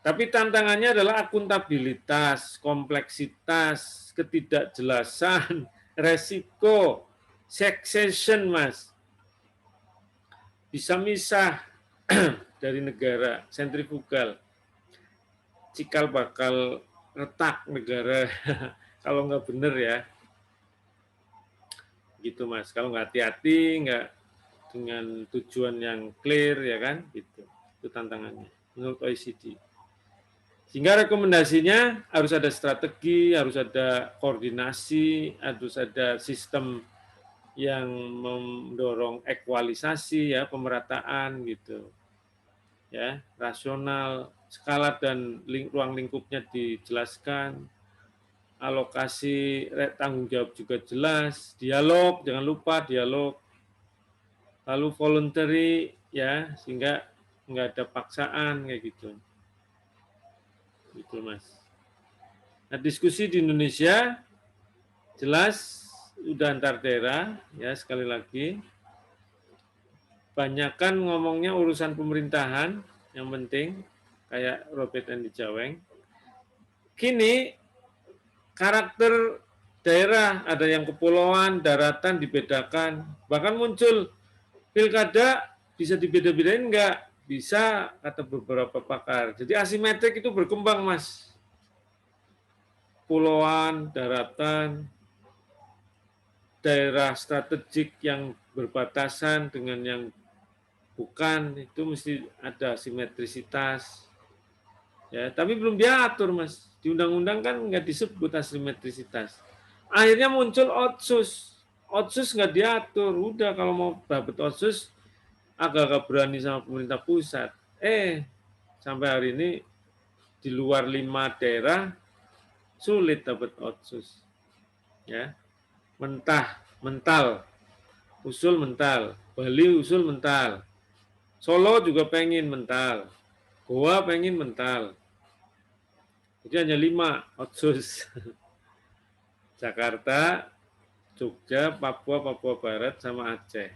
Tapi tantangannya adalah akuntabilitas, kompleksitas, ketidakjelasan, resiko, succession, Mas. Bisa misah dari negara, sentrifugal. Cikal bakal retak negara kalau nggak bener ya. Gitu, Mas. Kalau nggak hati-hati, nggak dengan tujuan yang clear, ya kan? Gitu. Itu tantangannya menurut OECD. Sehingga rekomendasinya harus ada strategi, harus ada koordinasi, harus ada sistem yang mendorong ekualisasi, ya, pemerataan gitu. Ya, rasional, skala dan ruang lingkupnya dijelaskan, alokasi tanggung jawab juga jelas, dialog, jangan lupa dialog, lalu voluntary, ya, sehingga nggak ada paksaan kayak gitu. Gitu, Mas. Nah, diskusi di Indonesia jelas udah antar daerah, ya, sekali lagi. Banyakan ngomongnya urusan pemerintahan yang penting, kayak Robert Andi Jaweng. Kini karakter daerah, ada yang kepulauan, daratan dibedakan, bahkan muncul pilkada bisa dibeda-bedain enggak? bisa, kata beberapa pakar. Jadi asimetrik itu berkembang, Mas. Pulauan, daratan, daerah strategik yang berbatasan dengan yang bukan, itu mesti ada simetrisitas. Ya, tapi belum diatur, Mas. Di undang-undang kan nggak disebut asimetrisitas. Akhirnya muncul otsus. Otsus nggak diatur. Udah kalau mau dapat otsus, agak-agak berani sama pemerintah pusat. Sampai hari ini di luar 5 daerah sulit dapat otsus. Ya, mental, usul mental, Bali usul mental, Solo juga pengen mental, Goa pengen mental. Jadi hanya 5 otsus. Jakarta, Jogja, Papua, Papua Barat, sama Aceh.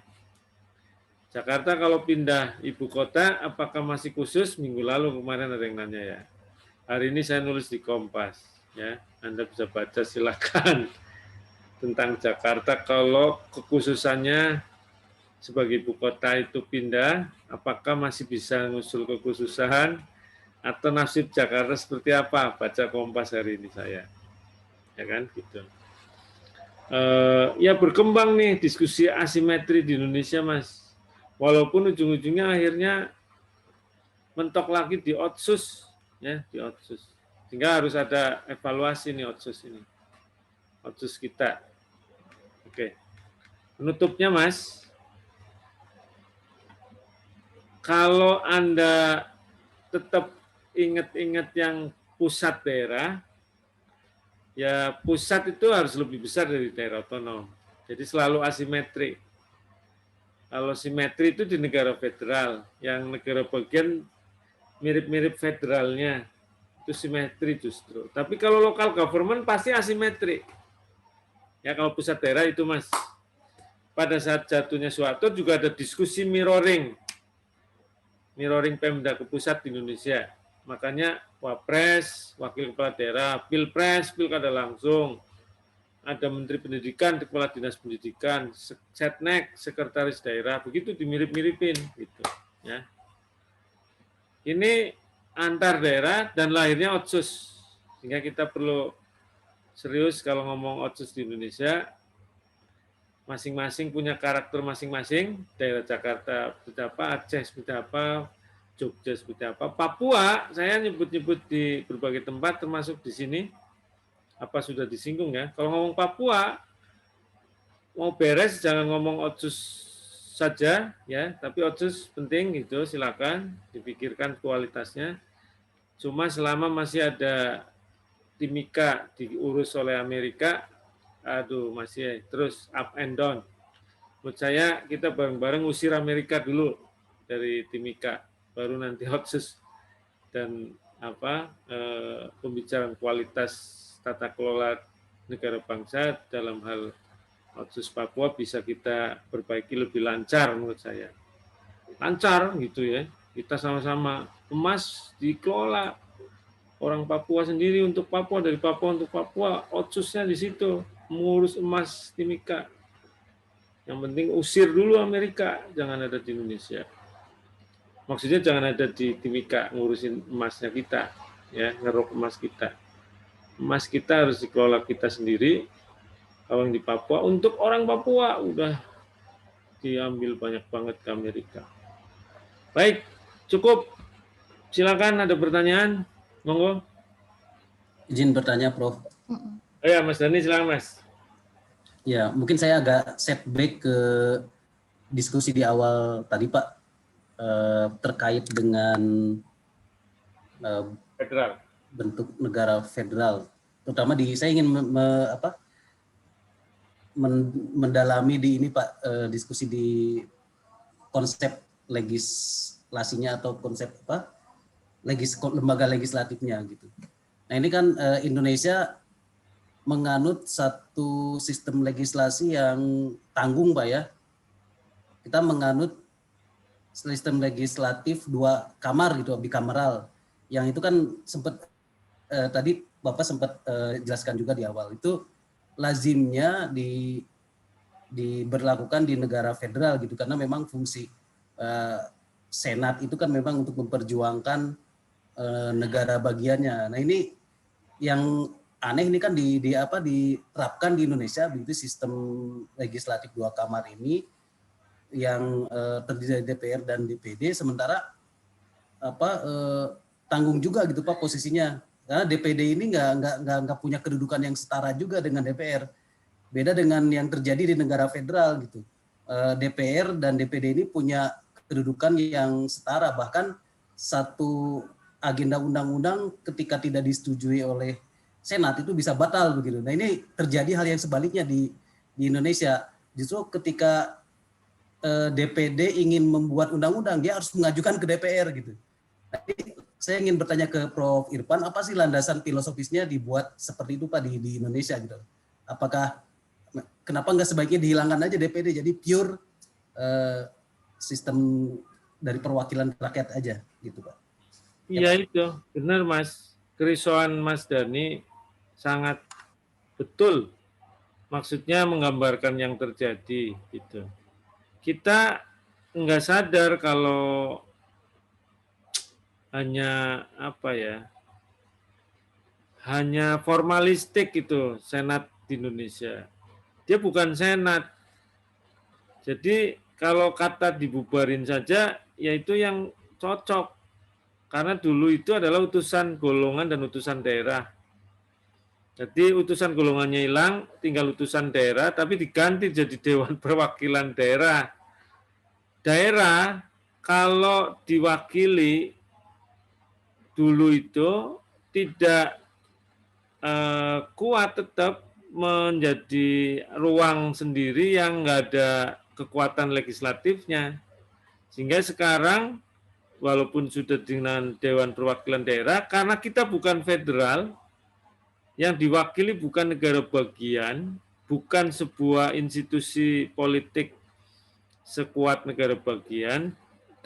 Jakarta kalau pindah ibu kota, apakah masih khusus? Minggu lalu kemarin ada yang nanya ya. Hari ini saya nulis di Kompas. Ya, Anda bisa baca silakan tentang Jakarta. Kalau kekhususannya sebagai ibu kota itu pindah, apakah masih bisa ngusul kekhususan atau nasib Jakarta seperti apa? Baca Kompas hari ini saya. Ya kan, gitu. Ya berkembang nih diskusi asimetri di Indonesia, Mas. Walaupun ujung-ujungnya akhirnya mentok lagi di otsus, ya, di otsus. Sehingga harus ada evaluasi nih otsus ini. Otsus kita. Oke. Penutupnya, Mas. Kalau Anda tetap ingat-ingat yang pusat daerah, ya pusat itu harus lebih besar dari daerah otonom. Jadi selalu asimetri. Kalau simetri itu di negara federal, yang negara bagian mirip-mirip federalnya, itu simetri justru. Tapi kalau lokal government pasti asimetri. Ya kalau pusat daerah itu, Mas. Pada saat jatuhnya Soeharto juga ada diskusi mirroring Pemda ke pusat di Indonesia. Makanya Wapres, Wakil Kepala Daerah, Pilpres, Pilkada langsung, ada Menteri Pendidikan, Kepala Dinas Pendidikan, Setnek, Sekretaris Daerah, begitu dimirip-miripin, gitu. Ya. Ini antar daerah dan lahirnya otsus, sehingga kita perlu serius kalau ngomong otsus di Indonesia. Masing-masing punya karakter masing-masing. Daerah Jakarta seperti apa, Aceh seperti apa, Jogja seperti apa, Papua. Saya nyebut-nyebut di berbagai tempat, termasuk di sini. Apa sudah disinggung ya? Kalau ngomong Papua, mau beres jangan ngomong otsus saja ya, tapi otsus penting gitu, silakan dipikirkan kualitasnya. Cuma selama masih ada Timika diurus oleh Amerika, aduh masih terus up and down. Menurut saya kita bareng-bareng usir Amerika dulu dari Timika, baru nanti otsus dan pembicaraan kualitas tata kelola negara bangsa dalam hal otsus Papua bisa kita perbaiki lebih lancar menurut saya. Lancar gitu ya. Kita sama-sama emas dikelola orang Papua sendiri untuk Papua, dari Papua untuk Papua, otsusnya di situ, mengurus emas Timika. Yang penting usir dulu Amerika, jangan ada di Indonesia. Maksudnya jangan ada di Timika ngurusin emasnya kita, ya, ngeruk emas kita. Emas kita harus dikelola kita sendiri. Kalau yang di Papua, untuk orang Papua udah diambil banyak banget ke Amerika. Baik, cukup. Silakan ada pertanyaan. Monggo. Izin bertanya, Prof. Ya, Mas Dani, silakan, Mas. Ya, mungkin saya agak setback ke diskusi di awal tadi, Pak, terkait dengan Federal. Bentuk negara federal. Terutama saya ingin mendalami di ini, Pak, diskusi di konsep legislasinya atau konsep lembaga legislatifnya gitu. Nah ini kan Indonesia menganut satu sistem legislasi yang tanggung, Pak ya. Kita menganut sistem legislatif 2 kamar gitu, bikameral. Yang itu kan sempat tadi Bapak sempat jelaskan juga di awal, itu lazimnya diberlakukan di negara federal gitu, karena memang fungsi Senat itu kan memang untuk memperjuangkan negara bagiannya. Nah ini yang aneh ini kan diterapkan di Indonesia begitu sistem legislatif 2 kamar ini yang terdiri dari DPR dan DPD, sementara tanggung juga gitu Pak posisinya, karena DPD ini nggak punya kedudukan yang setara juga dengan DPR. Beda dengan yang terjadi di negara federal gitu. DPR dan DPD ini punya kedudukan yang setara, bahkan satu agenda undang-undang ketika tidak disetujui oleh Senat itu bisa batal begitu. Nah ini terjadi hal yang sebaliknya di Indonesia. Justru ketika DPD ingin membuat undang-undang, dia harus mengajukan ke DPR gitu. Jadi saya ingin bertanya ke Prof. Irfan, apa sih landasan filosofisnya dibuat seperti itu Pak di Indonesia gitu? Apakah kenapa nggak sebaiknya dihilangkan aja DPD, jadi pure sistem dari perwakilan rakyat aja gitu Pak? Iya itu, benar Mas. Kerisauan Mas Dhani sangat betul. Maksudnya menggambarkan yang terjadi gitu. Kita nggak sadar kalau hanya hanya formalistik itu Senat di Indonesia. Dia bukan Senat. Jadi kalau kata dibubarin saja, yaitu yang cocok. Karena dulu itu adalah utusan golongan dan utusan daerah. Jadi utusan golongannya hilang, tinggal utusan daerah, tapi diganti jadi Dewan Perwakilan Daerah. Daerah kalau diwakili dulu itu tidak kuat, tetap menjadi ruang sendiri yang nggak ada kekuatan legislatifnya. Sehingga sekarang walaupun sudah dengan Dewan Perwakilan Daerah, karena kita bukan federal, yang diwakili bukan negara bagian, bukan sebuah institusi politik sekuat negara bagian,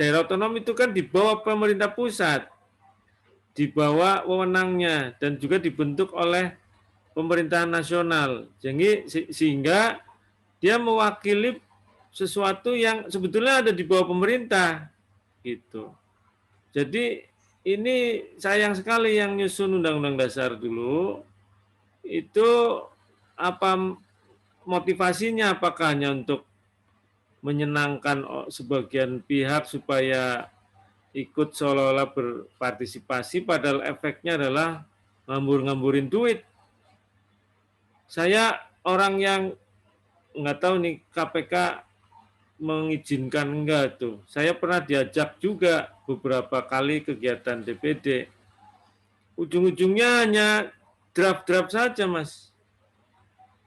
daerah otonom itu kan di bawah pemerintah pusat, di bawah wewenangnya, dan juga dibentuk oleh pemerintahan nasional. Jadi sehingga dia mewakili sesuatu yang sebetulnya ada di bawah pemerintah, gitu. Jadi ini sayang sekali yang nyusun Undang-Undang Dasar dulu itu motivasinya, apakah hanya untuk menyenangkan sebagian pihak supaya ikut seolah-olah berpartisipasi, padahal efeknya adalah ngambur-ngamburin duit. Saya orang yang nggak tahu nih KPK mengizinkan enggak tuh. Saya pernah diajak juga beberapa kali kegiatan DPD. Ujung-ujungnya hanya draft-draft saja, Mas.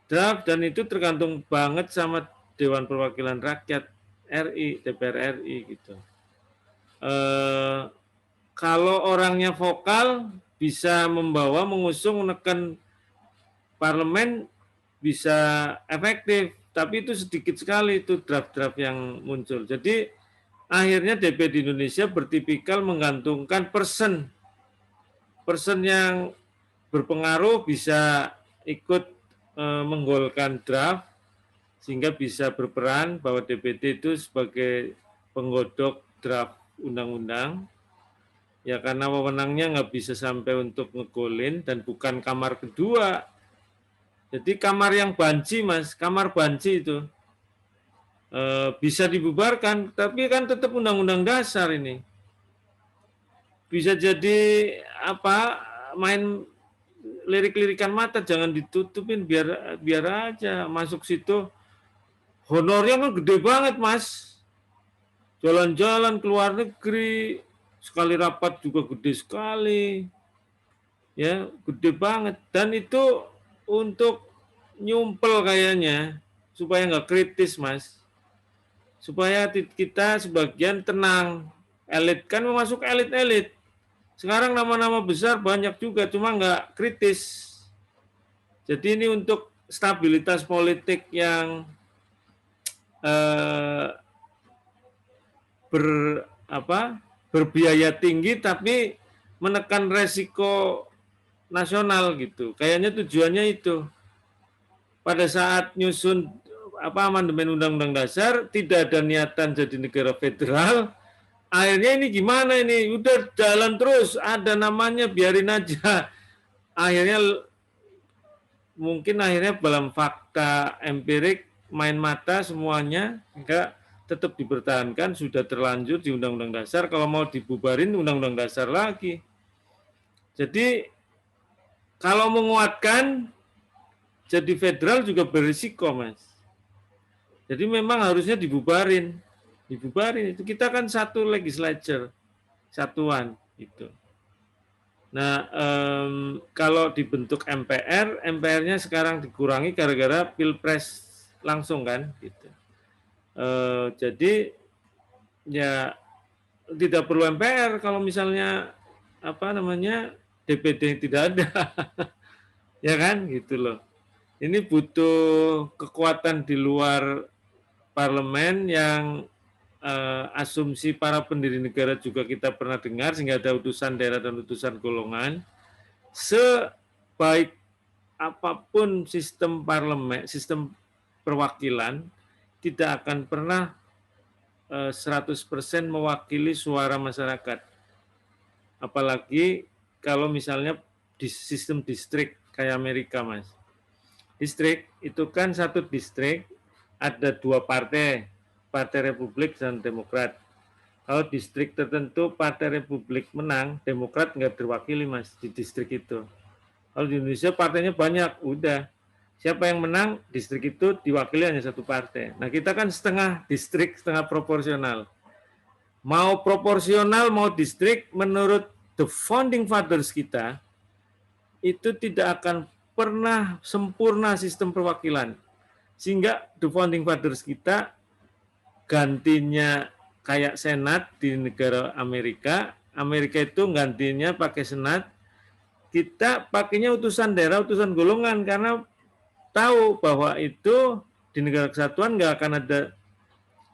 Draft, dan itu tergantung banget sama Dewan Perwakilan Rakyat RI, DPR RI gitu. Kalau orangnya vokal, bisa membawa, mengusung, menekan parlemen, bisa efektif. Tapi itu sedikit sekali itu draft-draft yang muncul. Jadi akhirnya DPD di Indonesia bertipikal menggantungkan person yang berpengaruh bisa ikut menggolkan draft, sehingga bisa berperan bahwa DPD itu sebagai penggodok draft undang-undang. Ya karena wewenangnya nggak bisa sampai untuk ngegolin, dan bukan kamar kedua. Jadi kamar yang banci, Mas, kamar banci itu bisa dibubarkan, tapi kan tetap undang-undang dasar ini. Bisa jadi main lirik-lirikan mata, jangan ditutupin, biar aja masuk situ. Honornya kan gede banget, Mas. Jalan-jalan ke luar negeri, sekali rapat juga gede sekali. Ya, gede banget. Dan itu untuk nyumpel kayaknya, supaya nggak kritis, Mas. Supaya kita sebagian tenang. Elit kan masuk elit-elit. Sekarang nama-nama besar banyak juga, cuma nggak kritis. Jadi ini untuk stabilitas politik yang berbiaya tinggi, tapi menekan resiko nasional gitu. Kayaknya tujuannya itu. Pada saat nyusun amandemen Undang-Undang Dasar, tidak ada niatan jadi negara federal, akhirnya ini gimana ini? Udah jalan terus, ada namanya biarin aja. Akhirnya mungkin akhirnya dalam fakta empirik main mata semuanya enggak tetap dipertahankan, sudah terlanjur di Undang-Undang Dasar, kalau mau dibubarin Undang-Undang Dasar lagi. Jadi kalau menguatkan jadi federal juga berisiko, Mas. Jadi memang harusnya dibubarin itu. Kita kan satu legislature, satuan itu. Nah, kalau dibentuk MPR, MPR-nya sekarang dikurangi gara-gara pilpres langsung kan, gitu. Jadi ya tidak perlu MPR kalau misalnya DPD tidak ada, ya kan, gitu loh. Ini butuh kekuatan di luar parlemen yang asumsi para pendiri negara juga kita pernah dengar, sehingga ada utusan daerah dan utusan golongan. Sebaik apapun sistem parlemen, sistem perwakilan, tidak akan pernah 100% mewakili suara masyarakat. Apalagi kalau misalnya di sistem distrik kayak Amerika, Mas. Distrik itu kan satu distrik ada 2 partai, Partai Republik dan Demokrat. Kalau distrik tertentu Partai Republik menang, Demokrat nggak terwakili, Mas, di distrik itu. Kalau di Indonesia partainya banyak, udah. Siapa yang menang, distrik itu diwakili hanya satu partai. Nah, kita kan setengah distrik, setengah proporsional. Mau proporsional, mau distrik, menurut the founding fathers kita, itu tidak akan pernah sempurna sistem perwakilan. Sehingga the founding fathers kita gantinya kayak senat di negara Amerika. Amerika itu gantinya pakai senat. Kita pakainya utusan daerah, utusan golongan, karena tahu bahwa itu di negara kesatuan nggak akan ada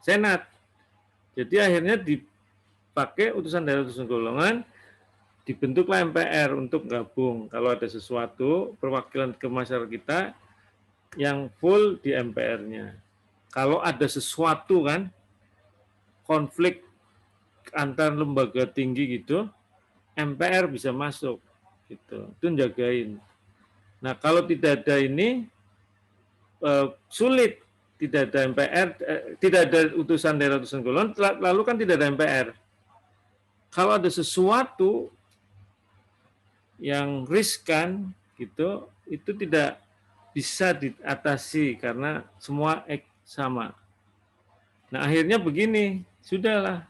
senat. Jadi akhirnya dipakai utusan daerah, utusan golongan, dibentuklah MPR untuk gabung. Kalau ada sesuatu, perwakilan ke masyarakat kita yang full di MPR-nya. Kalau ada sesuatu kan, konflik antar lembaga tinggi gitu, MPR bisa masuk. Gitu. Itu jagain. Nah, kalau tidak ada ini, sulit. Tidak ada MPR, tidak ada utusan daerah, utusan golongan, lalu kan tidak ada MPR. Kalau ada sesuatu yang riskan, gitu, itu tidak bisa diatasi karena semua sama. Nah, akhirnya begini, sudahlah.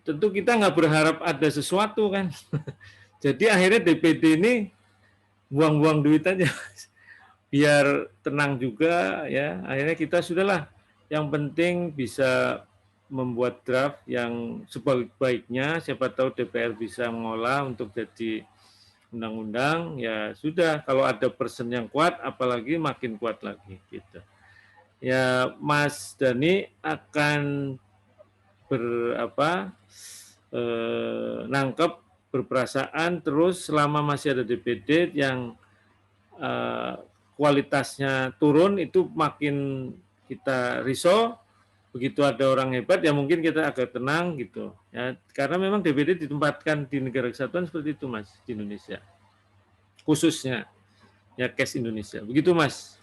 Tentu kita nggak berharap ada sesuatu kan. Jadi akhirnya DPD ini buang-buang duit aja. Biar tenang juga ya. Akhirnya kita sudahlah. Yang penting bisa membuat draft yang sebaik-baiknya. Siapa tahu DPR bisa mengolah untuk jadi undang-undang. Ya sudah, kalau ada persen yang kuat, apalagi makin kuat lagi gitu. Ya, Mas Dhani akan nangkep, berperasaan terus selama masih ada DPD yang kualitasnya turun, itu makin kita risau. Begitu ada orang hebat ya mungkin kita agak tenang gitu ya, karena memang DPD ditempatkan di negara kesatuan seperti itu, Mas, di Indonesia khususnya ya, case Indonesia begitu, Mas.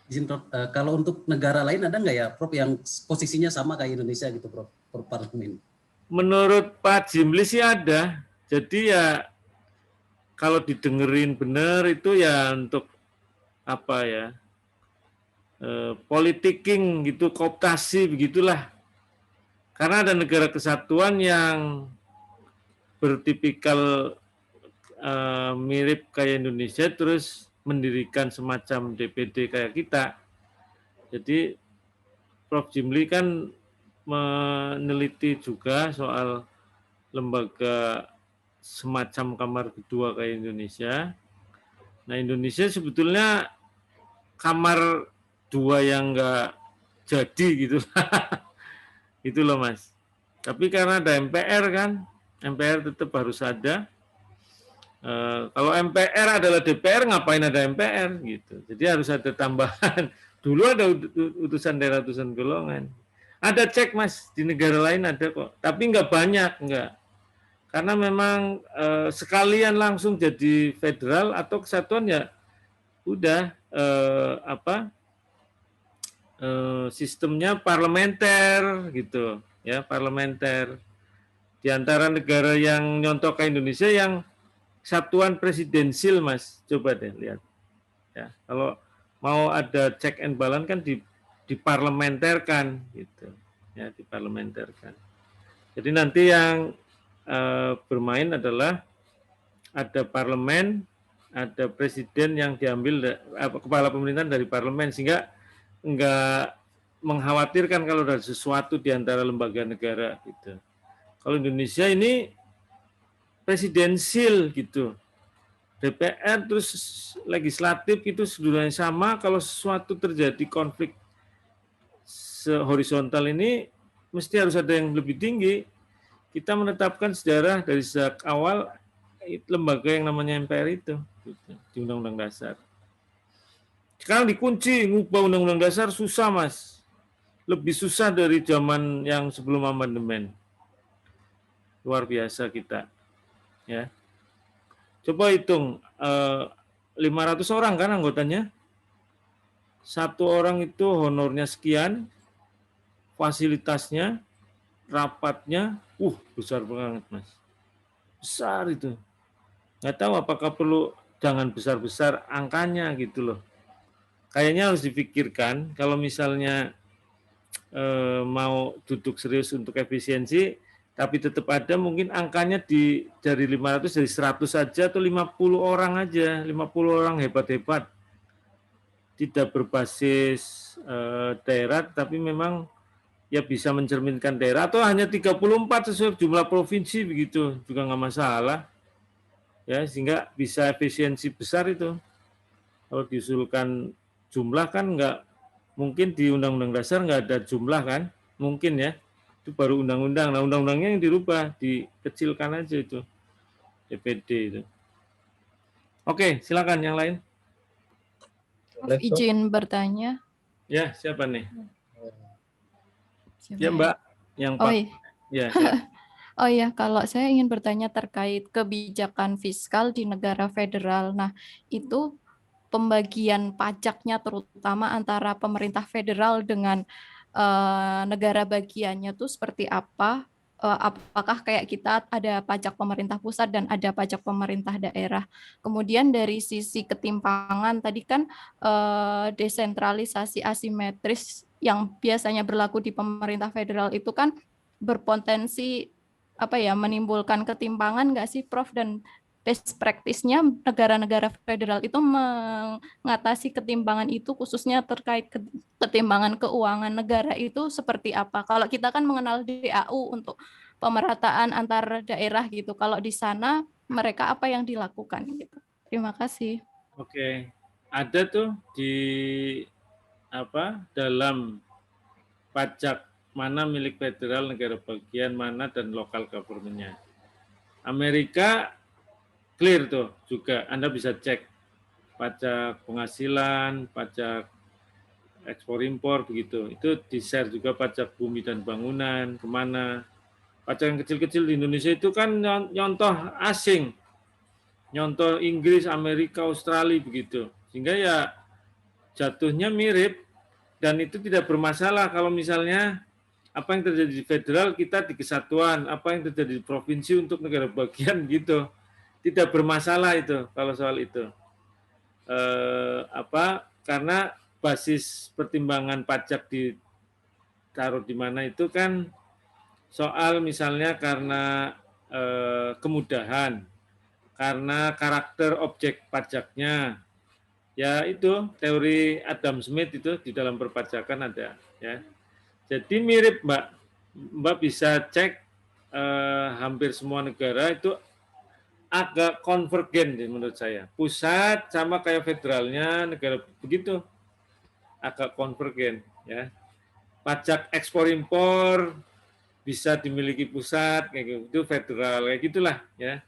Izin, Prof. Kalau untuk negara lain ada nggak ya, Prof, yang posisinya sama kayak Indonesia gitu, Prof, per parlemen? Menurut Pak Jimli sih ada. Jadi ya kalau didengerin benar itu ya untuk apa ya, politiking gitu, kooptasi begitulah. Karena ada negara kesatuan yang bertipikal mirip kayak Indonesia, terus mendirikan semacam DPD kayak kita. Jadi Prof. Jimli kan meneliti juga soal lembaga semacam kamar kedua kayak Indonesia. Nah, Indonesia sebetulnya kamar dua yang enggak jadi gitu. Itu loh, Mas. Tapi karena ada MPR kan, MPR tetap harus ada. Kalau MPR adalah DPR, ngapain ada MPR gitu. Jadi harus ada tambahan. Dulu ada utusan daerah, utusan golongan. Ada cek Mas, di negara lain ada kok, tapi nggak banyak, nggak. Karena memang sekalian langsung jadi federal atau kesatuan ya udah sistemnya parlementer gitu ya, parlementer. Di antara negara yang nyontoh ke Indonesia yang satuan presidensil Mas, coba deh lihat ya. Kalau mau ada check and balance kan diparlementerkan gitu ya, diparlementerkan. Jadi nanti yang bermain adalah ada parlemen, ada presiden yang diambil kepala pemerintahan dari parlemen, sehingga enggak mengkhawatirkan kalau ada sesuatu di antara lembaga negara gitu. Kalau Indonesia ini presidensil gitu, DPR terus legislatif itu sebenarnya sama. Kalau sesuatu terjadi konflik horizontal ini mesti harus ada yang lebih tinggi. Kita menetapkan sejarah dari sejak awal lembaga yang namanya MPR itu gitu, di Undang-Undang Dasar. Sekarang dikunci, ngubah Undang-Undang Dasar susah Mas, lebih susah dari zaman yang sebelum amandemen. Luar biasa kita, ya. Coba hitung 500 orang kan anggotanya, satu orang itu honornya sekian, fasilitasnya, rapatnya, besar banget Mas, besar itu. Nggak tahu apakah perlu jangan besar-besar angkanya gitu loh. Kayaknya harus dipikirkan kalau misalnya mau duduk serius untuk efisiensi, tapi tetap ada mungkin angkanya dari 500 dari 100 saja atau 50 orang aja, 50 orang hebat-hebat. Tidak berbasis daerah, tapi memang ya bisa mencerminkan daerah, atau hanya 34 sesuai jumlah provinsi begitu, juga nggak masalah. Ya, sehingga bisa efisiensi besar itu. Kalau diusulkan jumlah kan nggak mungkin, di Undang-Undang Dasar nggak ada jumlah kan, mungkin ya, itu baru undang-undang. Nah, undang-undangnya yang dirubah, dikecilkan aja itu DPD itu. Oke, silakan yang lain. Izin bertanya. Ya, siapa nih? Siapa ya Mbak, yang Pak. Oh iya. Ya. Oh iya, kalau saya ingin bertanya terkait kebijakan fiskal di negara federal. Nah, itu pembagian pajaknya terutama antara pemerintah federal dengan negara bagiannya tuh seperti apa? Apakah kayak kita ada pajak pemerintah pusat dan ada pajak pemerintah daerah? Kemudian dari sisi ketimpangan tadi kan desentralisasi asimetris yang biasanya berlaku di pemerintah federal itu kan berpotensi menimbulkan ketimpangan nggak sih Prof? Dan best practice-nya negara-negara federal itu mengatasi ketimpangan itu, khususnya terkait ketimpangan keuangan negara itu seperti apa? Kalau kita kan mengenal DAU untuk pemerataan antar daerah gitu. Kalau di sana mereka apa yang dilakukan gitu? Terima kasih. Oke, ada tuh di dalam pajak mana milik federal, negara bagian mana, dan lokal government-nya. Amerika clear tuh juga, Anda bisa cek pajak penghasilan, pajak ekspor impor begitu. Itu di-share juga pajak bumi dan bangunan kemana. Pajak yang kecil-kecil di Indonesia itu kan nyontoh asing, nyontoh Inggris, Amerika, Australia begitu. Sehingga ya jatuhnya mirip, dan itu tidak bermasalah kalau misalnya apa yang terjadi di federal kita di kesatuan, apa yang terjadi di provinsi untuk negara bagian gitu, tidak bermasalah itu kalau soal itu. Karena basis pertimbangan pajak ditaruh di mana itu kan soal misalnya karena kemudahan, karena karakter objek pajaknya, ya itu teori Adam Smith itu di dalam perpajakan ada ya. Jadi mirip Mbak bisa cek hampir semua negara itu agak konvergen menurut saya. Pusat sama kayak federalnya negara begitu, agak konvergen ya. Pajak ekspor impor bisa dimiliki pusat kayak gitu, federal kayak gitulah ya.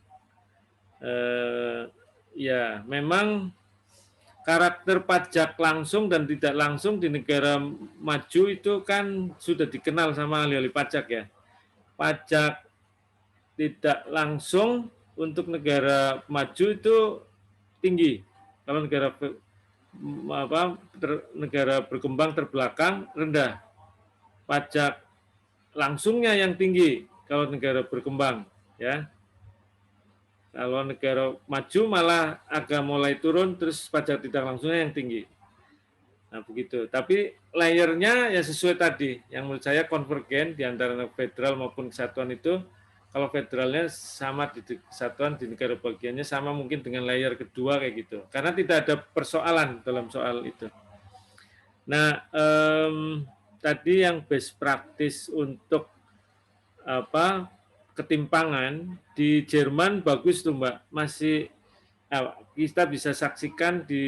Ya memang karakter pajak langsung dan tidak langsung di negara maju itu kan sudah dikenal sama ahli-ahli pajak ya. Pajak tidak langsung untuk negara maju itu tinggi. Kalau negara berkembang terbelakang rendah. Pajak langsungnya yang tinggi kalau negara berkembang ya. Kalau negara maju malah agak mulai turun, terus pajak tidak langsungnya yang tinggi. Nah begitu. Tapi layernya ya sesuai tadi, yang menurut saya konvergen di antara federal maupun kesatuan itu. Kalau federalnya sama di kesatuan, di negara bagiannya sama mungkin dengan layer kedua kayak gitu. Karena tidak ada persoalan dalam soal itu. Nah tadi yang best practice untuk ketimpangan di Jerman bagus tuh Mbak, masih kita bisa saksikan di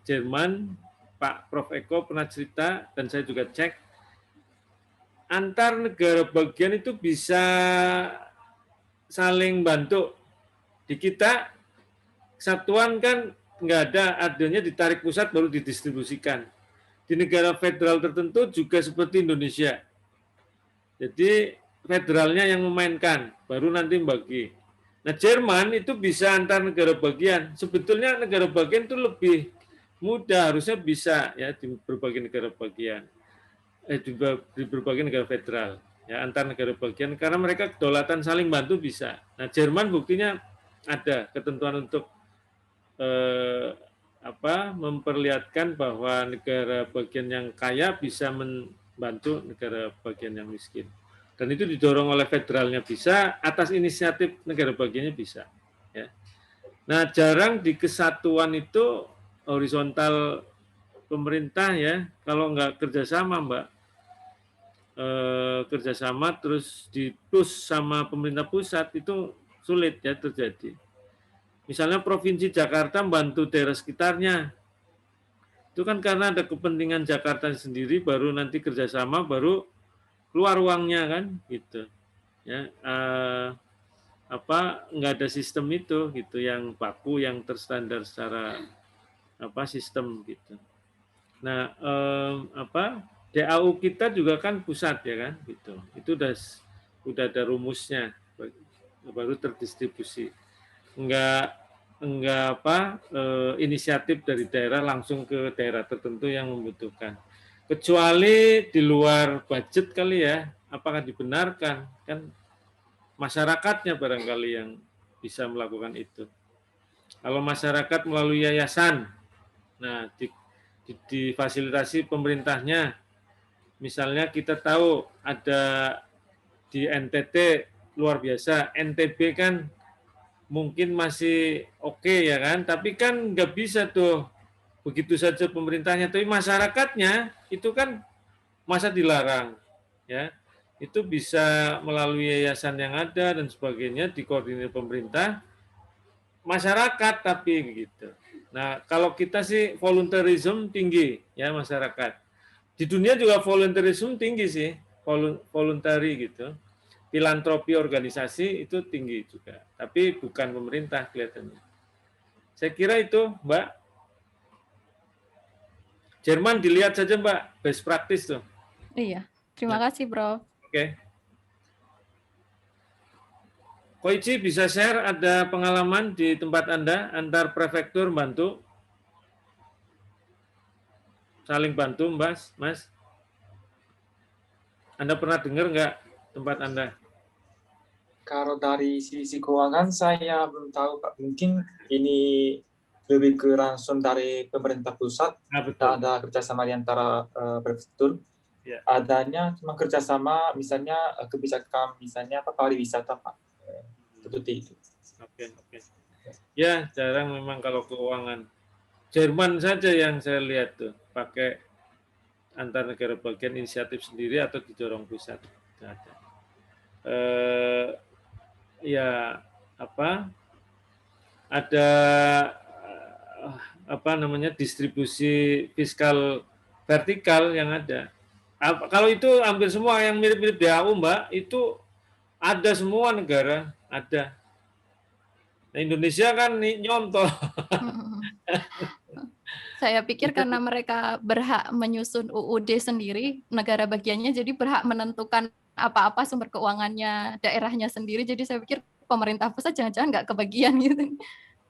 Jerman, Pak Prof Eko pernah cerita dan saya juga cek, antar negara bagian itu bisa saling bantu. Di kita kesatuan kan nggak ada, adanya ditarik pusat baru didistribusikan. Di negara federal tertentu juga seperti Indonesia. Jadi federalnya yang memainkan, baru nanti bagi. Nah Jerman itu bisa antar negara bagian. Sebetulnya negara bagian itu lebih mudah, harusnya bisa ya di berbagai negara bagian, di berbagai negara federal, ya antar negara bagian, karena mereka kedaulatan saling bantu bisa. Nah Jerman buktinya ada ketentuan untuk memperlihatkan bahwa negara bagian yang kaya bisa membantu negara bagian yang miskin. Dan itu didorong oleh federalnya bisa, atas inisiatif negara bagiannya bisa. Ya. Nah, jarang di kesatuan itu horizontal pemerintah ya, kalau nggak kerjasama Mbak, kerjasama terus di-push sama pemerintah pusat itu sulit ya terjadi. Misalnya Provinsi Jakarta membantu daerah sekitarnya, itu kan karena ada kepentingan Jakarta sendiri, baru nanti kerjasama, baru keluar uangnya kan gitu ya, nggak ada sistem itu gitu yang baku, yang terstandar secara sistem gitu. Nah DAU kita juga kan pusat ya kan gitu, itu udah ada rumusnya, baru terdistribusi, enggak inisiatif dari daerah langsung ke daerah tertentu yang membutuhkan. Kecuali di luar budget kali ya, apakah dibenarkan? Kan masyarakatnya barangkali yang bisa melakukan itu. Kalau masyarakat melalui yayasan, nah difasilitasi pemerintahnya, misalnya kita tahu ada di NTT luar biasa, NTB kan mungkin masih oke ya kan, tapi kan nggak bisa tuh begitu saja pemerintahnya, tapi masyarakatnya itu kan masa dilarang ya, itu bisa melalui yayasan yang ada dan sebagainya, dikoordinir pemerintah, masyarakat tapi gitu. Nah kalau kita sih volunteerism tinggi ya masyarakat, di dunia juga volunteerism tinggi sih, voluntary gitu, filantropi organisasi itu tinggi juga, tapi bukan pemerintah kelihatannya. Saya kira itu Mbak. Jerman dilihat saja Mbak, best practice tuh. Iya, terima kasih Prof. Oke. Koichi bisa share ada pengalaman di tempat Anda, antar prefektur bantu? Saling bantu Mas? Anda pernah dengar nggak tempat Anda? Kalau dari sisi keuangan saya belum tahu Pak. Mungkin ini lebih ke langsung dari pemerintah pusat. Betul. Ada kerjasama di antara prefektur. Ya. Adanya cuma kerjasama, misalnya kebijakan, misalnya pariwisata Pak. Seperti itu. Oke. Ya jarang memang kalau keuangan. Jerman saja yang saya lihat tuh pakai antar negara bagian inisiatif sendiri atau didorong pusat. Ada. Ada distribusi fiskal vertikal yang ada. Kalau itu hampir semua yang mirip-mirip DAU Mbak, itu ada semua negara, ada. Nah, Indonesia kan nyontoh. Saya pikir karena mereka berhak menyusun UUD sendiri, negara bagiannya, jadi berhak menentukan apa-apa sumber keuangannya daerahnya sendiri. Jadi saya pikir pemerintah pusat jangan-jangan nggak kebagian gitu.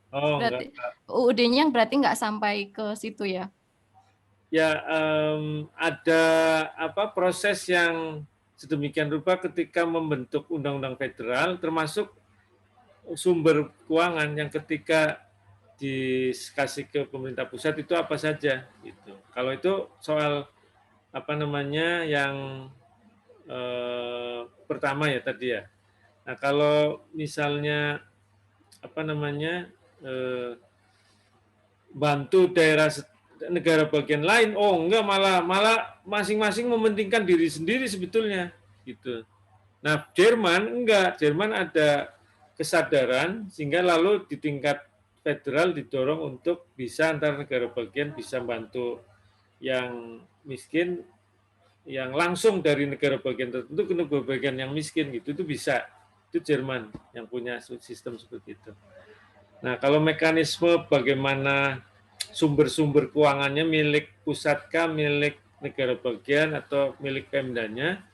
Oh, Berarti enggak. UUD-nya berarti nggak sampai ke situ ya? Ya, ada apa proses yang sedemikian rupa ketika membentuk undang-undang federal, termasuk sumber keuangan yang ketika dikasih ke pemerintah pusat itu apa saja gitu. Kalau itu soal apa namanya yang pertama ya tadi ya. Nah, kalau misalnya apa namanya bantu daerah negara bagian lain, oh enggak, malah masing-masing mementingkan diri sendiri sebetulnya gitu. Nah, Jerman enggak, Jerman ada kesadaran sehingga lalu di tingkat federal didorong untuk bisa antar negara bagian bisa bantu yang miskin yang langsung dari negara bagian tertentu ke negara bagian yang miskin gitu, itu bisa. Itu Jerman yang punya sistem seperti itu. Nah, kalau mekanisme bagaimana sumber-sumber keuangannya milik pusat kah, milik negara bagian atau milik Pemdanya,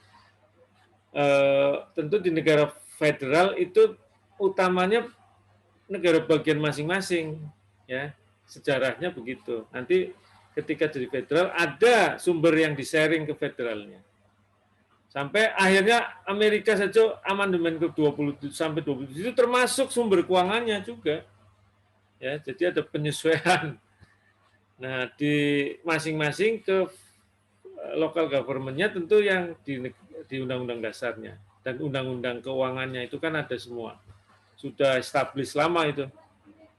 tentu di negara federal itu utamanya negara bagian masing-masing, ya sejarahnya begitu. Nanti ketika jadi federal ada sumber yang di-sharing ke federalnya. Sampai akhirnya Amerika saja amandemen ke-20 sampai 27 itu termasuk sumber keuangannya juga. Ya, jadi ada penyesuaian. Nah, di masing-masing ke local government-nya tentu yang di undang-undang dasarnya dan undang-undang keuangannya itu kan ada semua. Sudah established lama itu.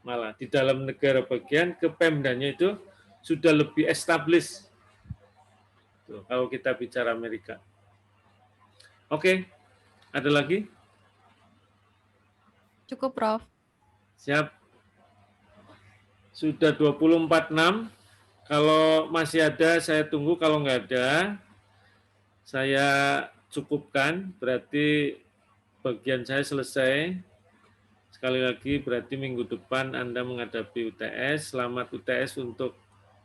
Malah di dalam negara bagian ke Pemdanya itu sudah lebih established. Tuh, kalau kita bicara Amerika. Oke, ada lagi? Cukup, Prof. Siap. Sudah 24.6. Kalau masih ada, saya tunggu. Kalau nggak ada, saya cukupkan. Berarti bagian saya selesai. Sekali lagi, berarti minggu depan Anda menghadapi UTS. Selamat UTS untuk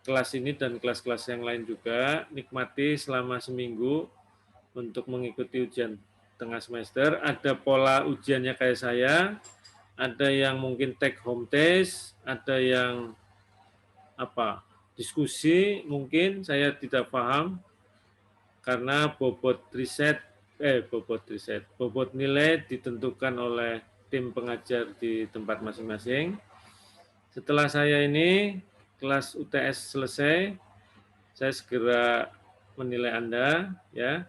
kelas ini dan kelas-kelas yang lain juga. Nikmati selama seminggu untuk mengikuti ujian tengah semester. Ada pola ujiannya kayak saya. Ada yang mungkin take home test, ada yang apa diskusi mungkin saya tidak paham karena bobot nilai ditentukan oleh tim pengajar di tempat masing-masing. Setelah saya ini kelas UTS selesai, saya segera menilai Anda ya.